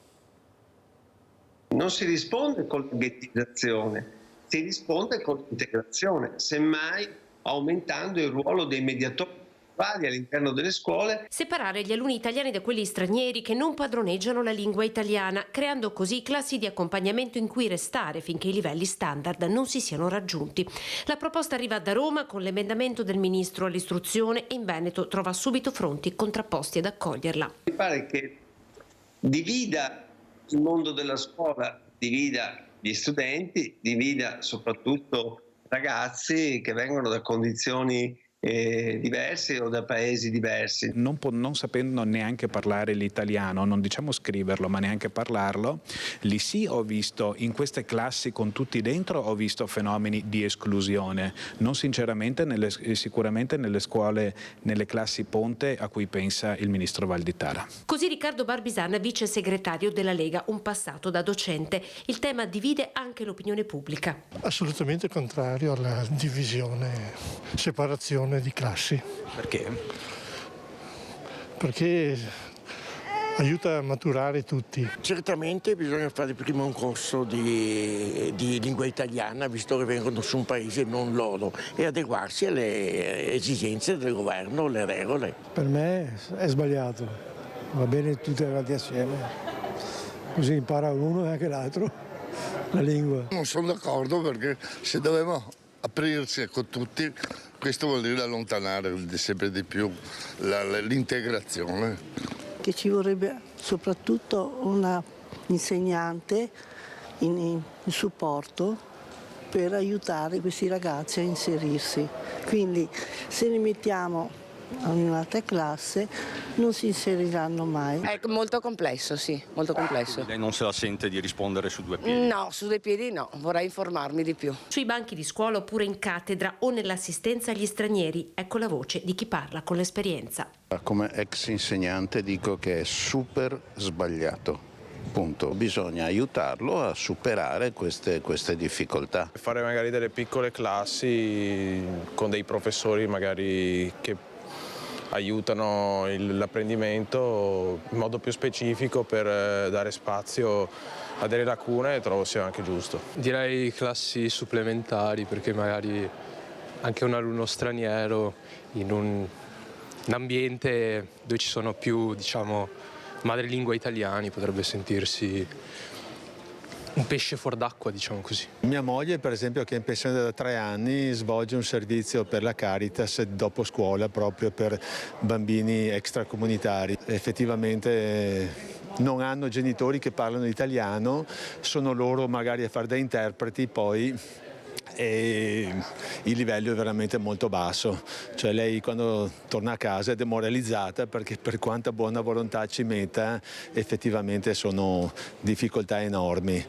Non si risponde con la ghettizzazione, si risponde con l'integrazione, semmai aumentando il ruolo dei mediatori all'interno delle scuole. Separare gli alunni italiani da quelli stranieri che non padroneggiano la lingua italiana, creando così classi di accompagnamento in cui restare finché i livelli standard non si siano raggiunti. La proposta arriva da Roma con l'emendamento del ministro all'istruzione e in Veneto trova subito fronti contrapposti ad accoglierla. Mi pare che divida il mondo della scuola, divida gli studenti, divida soprattutto ragazzi che vengono da condizioni diverse o da paesi diversi. Non sapendo neanche parlare l'italiano, non diciamo scriverlo, ma neanche parlarlo, lì sì ho visto in queste classi con tutti dentro, ho visto fenomeni di esclusione, non sinceramente sicuramente nelle scuole, nelle classi ponte a cui pensa il ministro Valditara. Così Riccardo Barbisana, vice segretario della Lega, un passato da docente. Il tema divide anche l'opinione pubblica. Assolutamente contrario alla divisione, separazione di classi. Perché? Perché aiuta a maturare tutti. Certamente bisogna fare prima un corso di lingua italiana, visto che vengono su un paese non loro, e adeguarsi alle esigenze del governo, le regole. Per me è sbagliato, va bene tutti avanti assieme, così impara uno e anche l'altro la lingua. Non sono d'accordo, perché se dobbiamo aprirsi con tutti, questo vuol dire allontanare sempre di più l'integrazione. Che ci vorrebbe soprattutto una insegnante in supporto per aiutare questi ragazzi a inserirsi. Quindi se li mettiamo in un'altra classe non si inseriranno mai. È molto complesso, sì, molto complesso. Lei non se la sente di rispondere su due piedi? No, su due piedi no, vorrei informarmi di più. Sui banchi di scuola oppure in cattedra o nell'assistenza agli stranieri, ecco la voce di chi parla con l'esperienza. Come ex insegnante dico che è super sbagliato. Punto. Bisogna aiutarlo a superare queste difficoltà. Fare magari delle piccole classi con dei professori magari che aiutano l'apprendimento in modo più specifico per dare spazio a delle lacune, trovo sia anche giusto. Direi classi supplementari, perché magari anche un alunno straniero in un ambiente dove ci sono più, diciamo, madrelingua italiani potrebbe sentirsi un pesce fuor d'acqua, diciamo così. Mia moglie, per esempio, che è in pensione da 3 anni, svolge un servizio per la Caritas dopo scuola proprio per bambini extracomunitari. Effettivamente non hanno genitori che parlano italiano, sono loro magari a fare da interpreti poi, e il livello è veramente molto basso, cioè lei quando torna a casa è demoralizzata perché per quanta buona volontà ci metta effettivamente sono difficoltà enormi.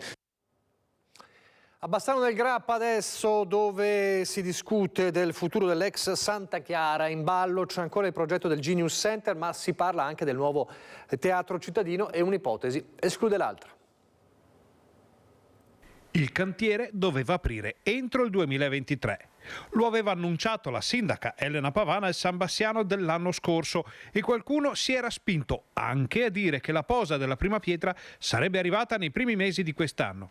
A Bassano del Grappa adesso, dove si discute del futuro dell'ex Santa Chiara, in ballo c'è ancora il progetto del Genius Center, ma si parla anche del nuovo teatro cittadino e un'ipotesi esclude l'altra. Il cantiere doveva aprire entro il 2023. Lo aveva annunciato la sindaca Elena Pavana al San Bassiano dell'anno scorso e qualcuno si era spinto anche a dire che la posa della prima pietra sarebbe arrivata nei primi mesi di quest'anno.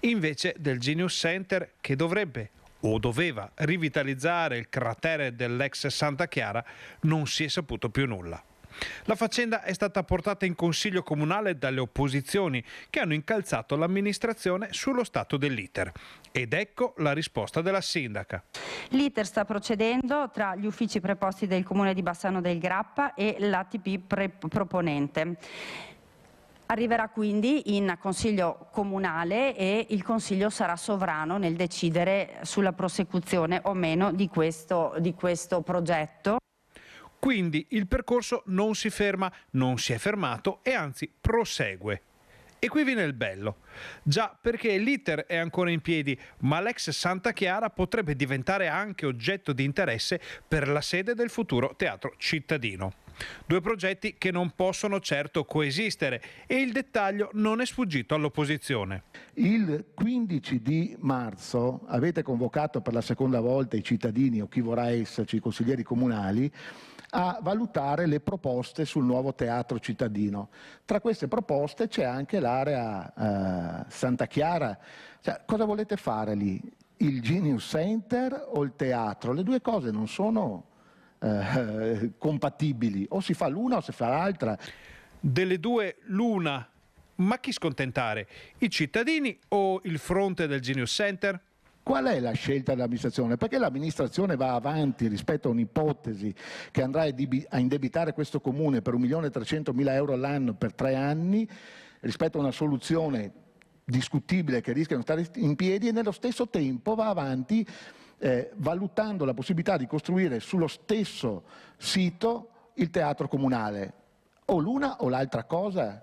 Invece del Genius Center, che dovrebbe o doveva rivitalizzare il cratere dell'ex Santa Chiara, non si è saputo più nulla. La faccenda è stata portata in consiglio comunale dalle opposizioni che hanno incalzato l'amministrazione sullo stato dell'iter. Ed ecco la risposta della sindaca. L'iter sta procedendo tra gli uffici preposti del comune di Bassano del Grappa e l'ATP proponente. Arriverà quindi in consiglio comunale e il consiglio sarà sovrano nel decidere sulla prosecuzione o meno di questo progetto. Quindi il percorso non si ferma, non si è fermato e anzi prosegue. E qui viene il bello. Già, perché l'iter è ancora in piedi, ma l'ex Santa Chiara potrebbe diventare anche oggetto di interesse per la sede del futuro teatro cittadino. 2 progetti che non possono certo coesistere e il dettaglio non è sfuggito all'opposizione. Il 15 di marzo avete convocato per la seconda volta i cittadini o chi vorrà esserci, i consiglieri comunali, a valutare le proposte sul nuovo teatro cittadino. Tra queste proposte c'è anche l'area Santa Chiara. Cioè, cosa volete fare lì? Il Genius Center o il teatro? Le due cose non sono compatibili, o si fa l'una o si fa l'altra. Delle due l'una, ma chi scontentare? I cittadini o il fronte del Genius Center? Qual è la scelta dell'amministrazione? Perché l'amministrazione va avanti rispetto a un'ipotesi che andrà a indebitare questo comune per 1.300.000 euro all'anno per 3 anni, rispetto a una soluzione discutibile che rischia di stare in piedi, e nello stesso tempo va avanti valutando la possibilità di costruire sullo stesso sito il teatro comunale, o l'una o l'altra cosa.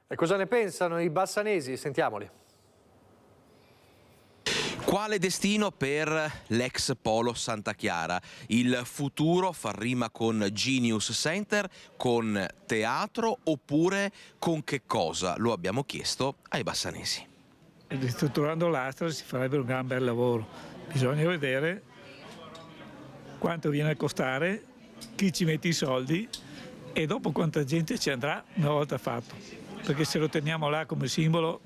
E cosa ne pensano i bassanesi? Sentiamoli. Quale destino per l'ex Polo Santa Chiara? Il futuro fa rima con Genius Center, con teatro oppure con che cosa? Lo abbiamo chiesto ai bassanesi. Ristrutturando l'Astra si farebbe un gran bel lavoro. Bisogna vedere quanto viene a costare, chi ci mette i soldi e dopo quanta gente ci andrà una volta fatto. Perché se lo teniamo là come simbolo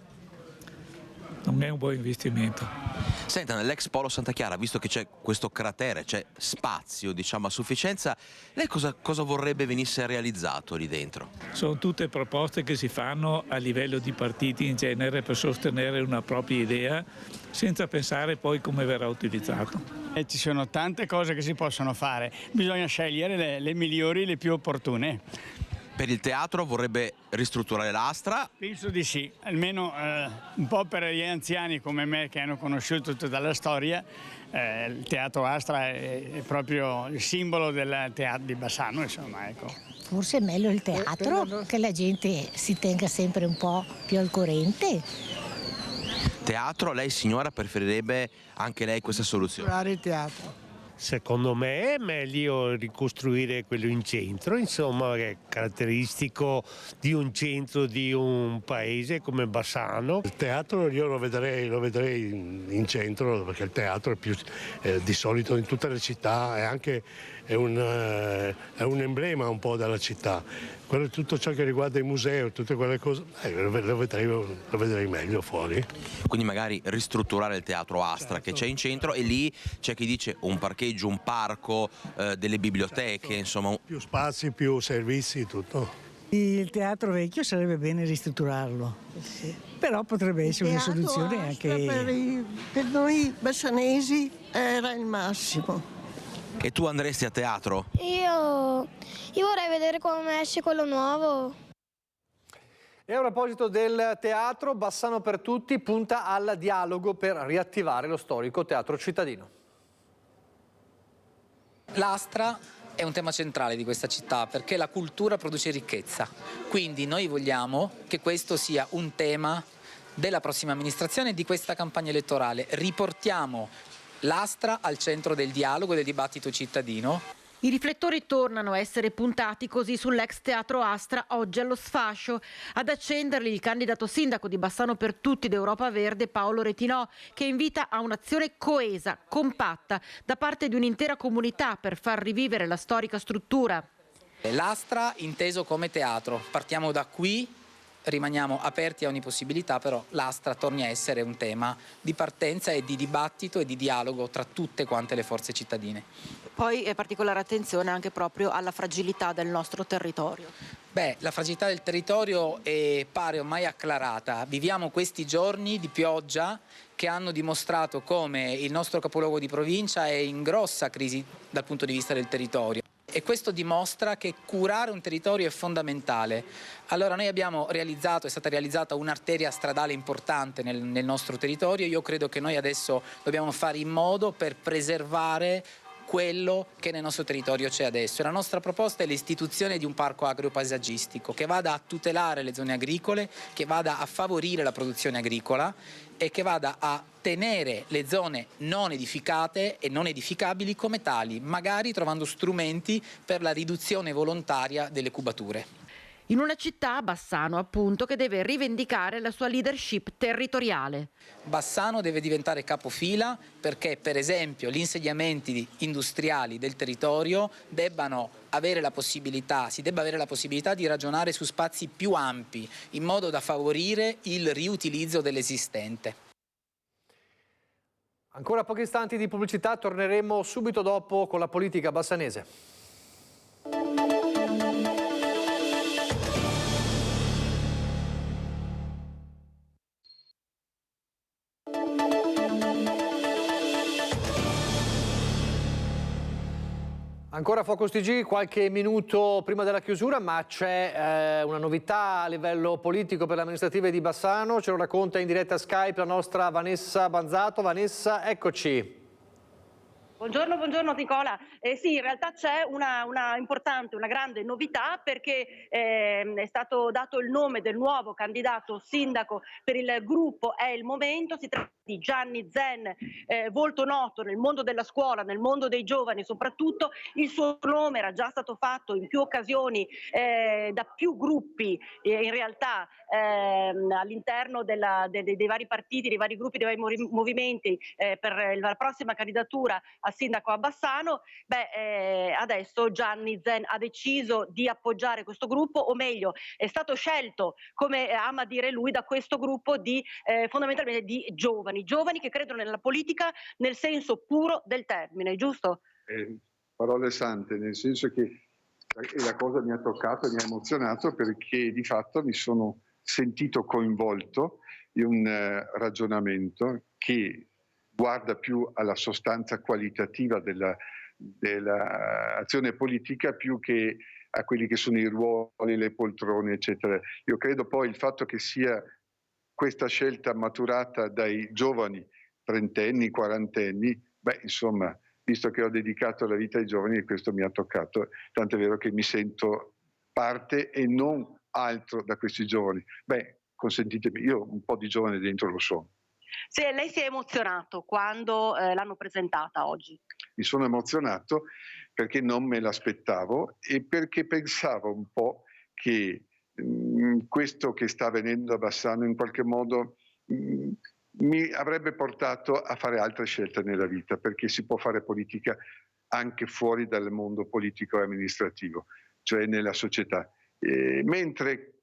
non è un buon investimento. Senta, nell'ex Polo Santa Chiara, visto che c'è questo cratere, c'è spazio, diciamo, a sufficienza, lei cosa vorrebbe venisse realizzato lì dentro? Sono tutte proposte che si fanno a livello di partiti in genere per sostenere una propria idea, senza pensare poi come verrà utilizzato. Ci sono tante cose che si possono fare, bisogna scegliere le migliori, le più opportune. Per il teatro vorrebbe ristrutturare l'Astra? Penso di sì, almeno un po' per gli anziani come me che hanno conosciuto tutta la storia, il teatro Astra è proprio il simbolo del teatro di Bassano, insomma, ecco. Forse è meglio il teatro, che la gente si tenga sempre un po' più al corrente. Teatro, lei signora preferirebbe anche lei questa soluzione? Il teatro. Secondo me è meglio ricostruire quello in centro, insomma, che è caratteristico di un centro di un paese come Bassano. Il teatro io lo vedrei in centro, perché il teatro è più di solito in tutte le città, è un emblema un po' della città. Tutto ciò che riguarda i musei, tutte quelle cose, lo vedrei meglio fuori. Quindi magari ristrutturare il teatro Astra, certo, che c'è in centro, e lì c'è chi dice un parcheggio, un parco, delle biblioteche, certo, insomma. Più spazi, più servizi, tutto. Il teatro vecchio sarebbe bene ristrutturarlo, sì, però potrebbe essere una soluzione anche... Per noi bassanesi era il massimo. E tu andresti a teatro? Io vorrei vedere come esce quello nuovo. E a proposito del teatro, Bassano per tutti punta al dialogo per riattivare lo storico teatro cittadino. L'Astra è un tema centrale di questa città perché la cultura produce ricchezza, quindi noi vogliamo che questo sia un tema della prossima amministrazione e di questa campagna elettorale. Riportiamo l'Astra al centro del dialogo e del dibattito cittadino. I riflettori tornano a essere puntati così sull'ex teatro Astra, oggi allo sfascio. Ad accenderli il candidato sindaco di Bassano per tutti d'Europa Verde, Paolo Retinò, che invita a un'azione coesa, compatta, da parte di un'intera comunità per far rivivere la storica struttura. L'Astra inteso come teatro, partiamo da qui, rimaniamo aperti a ogni possibilità, però l'Astra torni a essere un tema di partenza e di dibattito e di dialogo tra tutte quante le forze cittadine. Poi è particolare attenzione anche proprio alla fragilità del nostro territorio. Beh, la fragilità del territorio pare ormai acclarata. Viviamo questi giorni di pioggia che hanno dimostrato come il nostro capoluogo di provincia è in grossa crisi dal punto di vista del territorio. E questo dimostra che curare un territorio è fondamentale. Allora noi abbiamo realizzato, è stata realizzata un'arteria stradale importante nel nostro territorio. Io credo che noi adesso dobbiamo fare in modo per preservare quello che nel nostro territorio c'è adesso. La nostra proposta è l'istituzione di un parco agropaesaggistico che vada a tutelare le zone agricole, che vada a favorire la produzione agricola e che vada a tenere le zone non edificate e non edificabili come tali, magari trovando strumenti per la riduzione volontaria delle cubature. In una città, Bassano appunto, che deve rivendicare la sua leadership territoriale. Bassano deve diventare capofila perché, per esempio, gli insediamenti industriali del territorio debbano avere la possibilità, si debba avere la possibilità di ragionare su spazi più ampi, in modo da favorire il riutilizzo dell'esistente. Ancora pochi istanti di pubblicità, torneremo subito dopo con la politica bassanese. Ancora Focus TG, qualche minuto prima della chiusura, ma c'è una novità a livello politico per le amministrative di Bassano. Ce lo racconta in diretta Skype la nostra Vanessa Banzato. Vanessa, eccoci. Buongiorno Nicola. Sì, in realtà c'è una importante, una grande novità, perché è stato dato il nome del nuovo candidato sindaco per il gruppo È il Momento. Si tratta di Gianni Zen, volto noto nel mondo della scuola, nel mondo dei giovani soprattutto. Il suo nome era già stato fatto in più occasioni da più gruppi, in realtà all'interno dei vari partiti, dei vari gruppi, dei vari movimenti per la prossima candidatura a sindaco a Bassano. Adesso Gianni Zen ha deciso di appoggiare questo gruppo, o meglio è stato scelto, come ama dire lui, da questo gruppo di fondamentalmente di giovani che credono nella politica nel senso puro del termine, giusto? Parole sante, nel senso che la cosa mi ha toccato e mi ha emozionato, perché di fatto mi sono sentito coinvolto in un ragionamento che guarda più alla sostanza qualitativa dell'azione politica più che a quelli che sono i ruoli, le poltrone, eccetera. Io credo poi il fatto che sia questa scelta maturata dai giovani, trentenni, quarantenni, insomma, visto che ho dedicato la vita ai giovani, questo mi ha toccato, tant'è vero che mi sento parte e non altro da questi giovani. Consentitemi, io un po' di giovane dentro lo sono. Sì, lei si è emozionato quando l'hanno presentata oggi? Mi sono emozionato perché non me l'aspettavo e perché pensavo un po' che questo che sta avvenendo a Bassano in qualche modo mi avrebbe portato a fare altre scelte nella vita, perché si può fare politica anche fuori dal mondo politico e amministrativo, cioè nella società. Mentre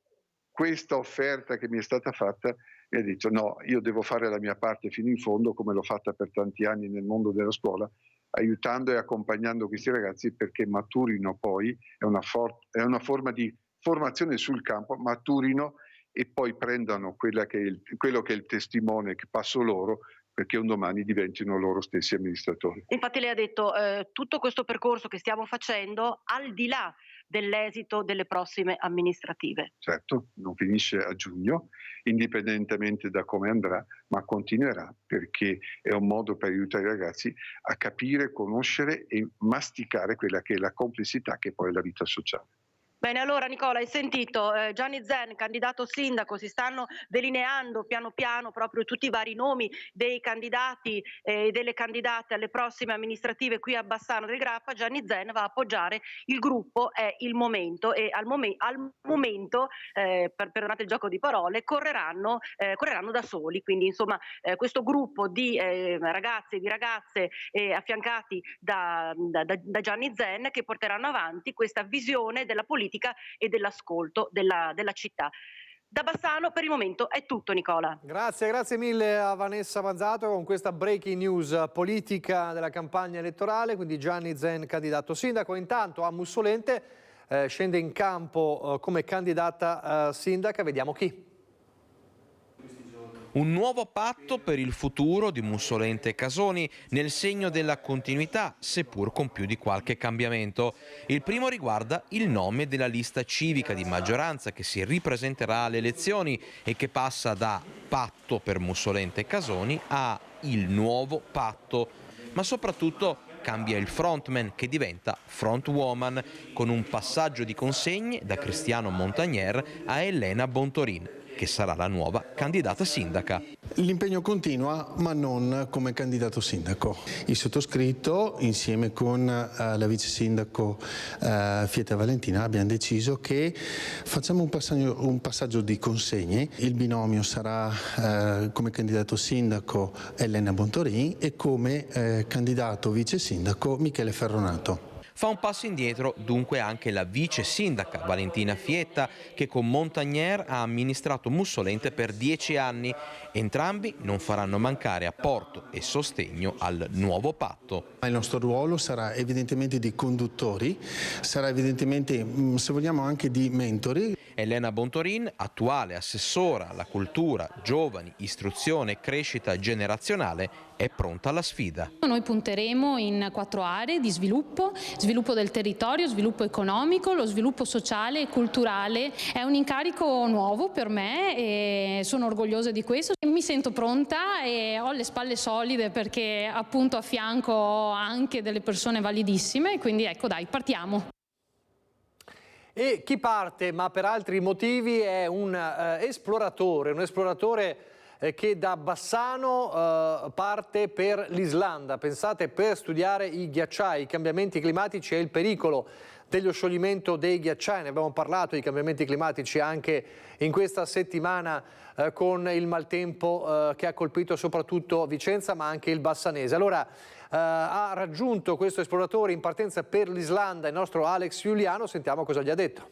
questa offerta che mi è stata fatta mi ha detto no, io devo fare la mia parte fino in fondo, come l'ho fatta per tanti anni nel mondo della scuola, aiutando e accompagnando questi ragazzi perché maturino poi, è una forma di formazione sul campo, maturino e poi prendano quello che è il testimone che passo loro, perché un domani diventino loro stessi amministratori. Infatti lei ha detto tutto questo percorso che stiamo facendo al di là dell'esito delle prossime amministrative. Certo, non finisce a giugno, indipendentemente da come andrà, ma continuerà, perché è un modo per aiutare i ragazzi a capire, conoscere e masticare quella che è la complessità che poi è la vita sociale. Bene, allora Nicola, hai sentito Gianni Zen, candidato sindaco, si stanno delineando piano piano proprio tutti i vari nomi dei candidati e delle candidate alle prossime amministrative qui a Bassano del Grappa. Gianni Zen va a appoggiare il gruppo È il Momento e al momento, perdonate il gioco di parole, correranno da soli, quindi insomma questo gruppo di ragazzi e di ragazze affiancati da Gianni Zen, che porteranno avanti questa visione della politica e dell'ascolto della città. Da Bassano per il momento è tutto, Nicola. Grazie mille a Vanessa Banzato con questa breaking news politica della campagna elettorale, quindi Gianni Zen candidato sindaco. Intanto a Mussolente scende in campo come candidata sindaca, vediamo chi. Un nuovo patto per il futuro di Mussolente e Casoni, nel segno della continuità, seppur con più di qualche cambiamento. Il primo riguarda il nome della lista civica di maggioranza che si ripresenterà alle elezioni e che passa da patto per Mussolente e Casoni a il nuovo patto, ma soprattutto cambia il frontman, che diventa frontwoman, con un passaggio di consegne da Cristiano Montagnier a Elena Bontorin, che sarà la nuova candidata sindaca. L'impegno continua, ma non come candidato sindaco. Il sottoscritto, insieme con la vice sindaco Fieta Valentina, abbiamo deciso che facciamo un passaggio di consegne. Il binomio sarà come candidato sindaco Elena Bontorin e come candidato vice sindaco Michele Ferronato. Fa un passo indietro dunque anche la vice sindaca Valentina Fietta, che con Montagnier ha amministrato Mussolente per 10 anni. Entrambi non faranno mancare apporto e sostegno al nuovo patto. Il nostro ruolo sarà evidentemente di conduttori, sarà evidentemente, se vogliamo, anche di mentori. Elena Bontorin, attuale assessora alla cultura, giovani, istruzione e crescita generazionale, è pronta alla sfida. Noi punteremo in 4 aree di sviluppo: sviluppo del territorio, sviluppo economico, lo sviluppo sociale e culturale. È un incarico nuovo per me e sono orgogliosa di questo. Mi sento pronta e ho le spalle solide perché appunto a fianco ho anche delle persone validissime, quindi ecco dai, partiamo. E chi parte, ma per altri motivi, è un esploratore che da Bassano parte per l'Islanda. Pensate, per studiare i ghiacciai, i cambiamenti climatici e il pericolo dello scioglimento dei ghiacciai. Ne abbiamo parlato di cambiamenti climatici anche in questa settimana con il maltempo che ha colpito soprattutto Vicenza, ma anche il Bassanese. Allora ha raggiunto questo esploratore in partenza per l'Islanda il nostro Alex Giuliano. Sentiamo cosa gli ha detto.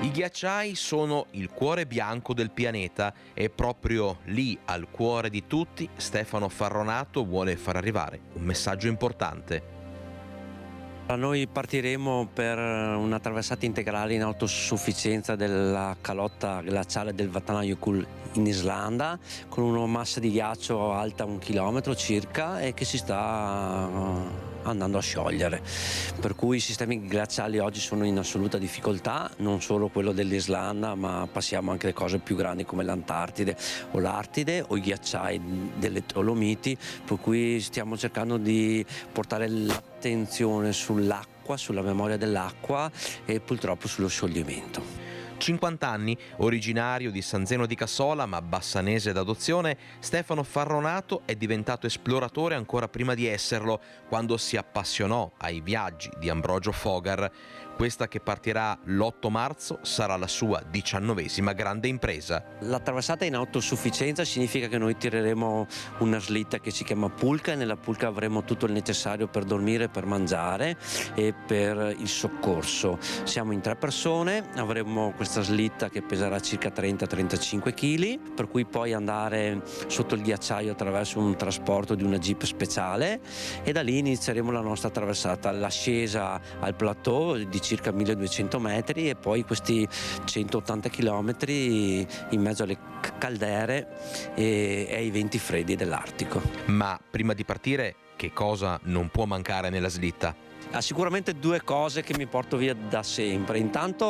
I ghiacciai sono il cuore bianco del pianeta e proprio lì, al cuore di tutti, Stefano Farronato vuole far arrivare un messaggio importante. Noi partiremo per una traversata integrale in autosufficienza della calotta glaciale del Vatnajökull in Islanda, con una massa di ghiaccio alta 1 chilometro circa e che si sta andando a sciogliere, per cui i sistemi glaciali oggi sono in assoluta difficoltà, non solo quello dell'Islanda, ma passiamo anche alle cose più grandi come l'Antartide o l'Artide o i ghiacciai delle Dolomiti, per cui stiamo cercando di portare l'attenzione sull'acqua, sulla memoria dell'acqua e purtroppo sullo scioglimento. 50 anni, originario di San Zeno di Cassola ma bassanese d'adozione, Stefano Farronato è diventato esploratore ancora prima di esserlo, quando si appassionò ai viaggi di Ambrogio Fogar. Questa, che partirà l'8 marzo, sarà la sua 19ª grande impresa. La traversata in autosufficienza significa che noi tireremo una slitta che si chiama pulca e nella pulca avremo tutto il necessario per dormire, per mangiare e per il soccorso. Siamo in 3 persone, avremo questa slitta che peserà circa 30-35 kg, per cui poi andare sotto il ghiacciaio attraverso un trasporto di una jeep speciale e da lì inizieremo la nostra traversata, l'ascesa al plateau di circa 1200 metri e poi questi 180 chilometri in mezzo alle caldere e ai venti freddi dell'Artico. Ma prima di partire, che cosa non può mancare nella slitta? Sicuramente 2 cose che mi porto via da sempre. Intanto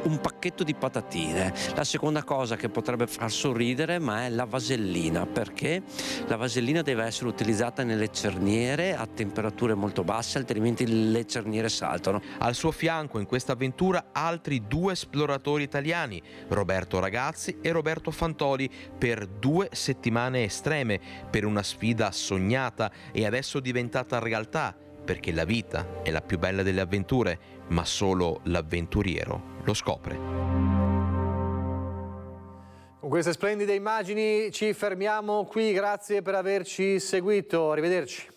un pacchetto di patatine. La seconda cosa che potrebbe far sorridere ma è la vasellina, perché la vasellina deve essere utilizzata nelle cerniere a temperature molto basse, altrimenti le cerniere saltano. Al suo fianco in questa avventura altri 2 esploratori italiani, Roberto Ragazzi e Roberto Fantoli, per 2 settimane estreme, per una sfida sognata e adesso diventata realtà, perché la vita è la più bella delle avventure, ma solo l'avventuriero lo scopre. Con queste splendide immagini ci fermiamo qui, grazie per averci seguito, arrivederci.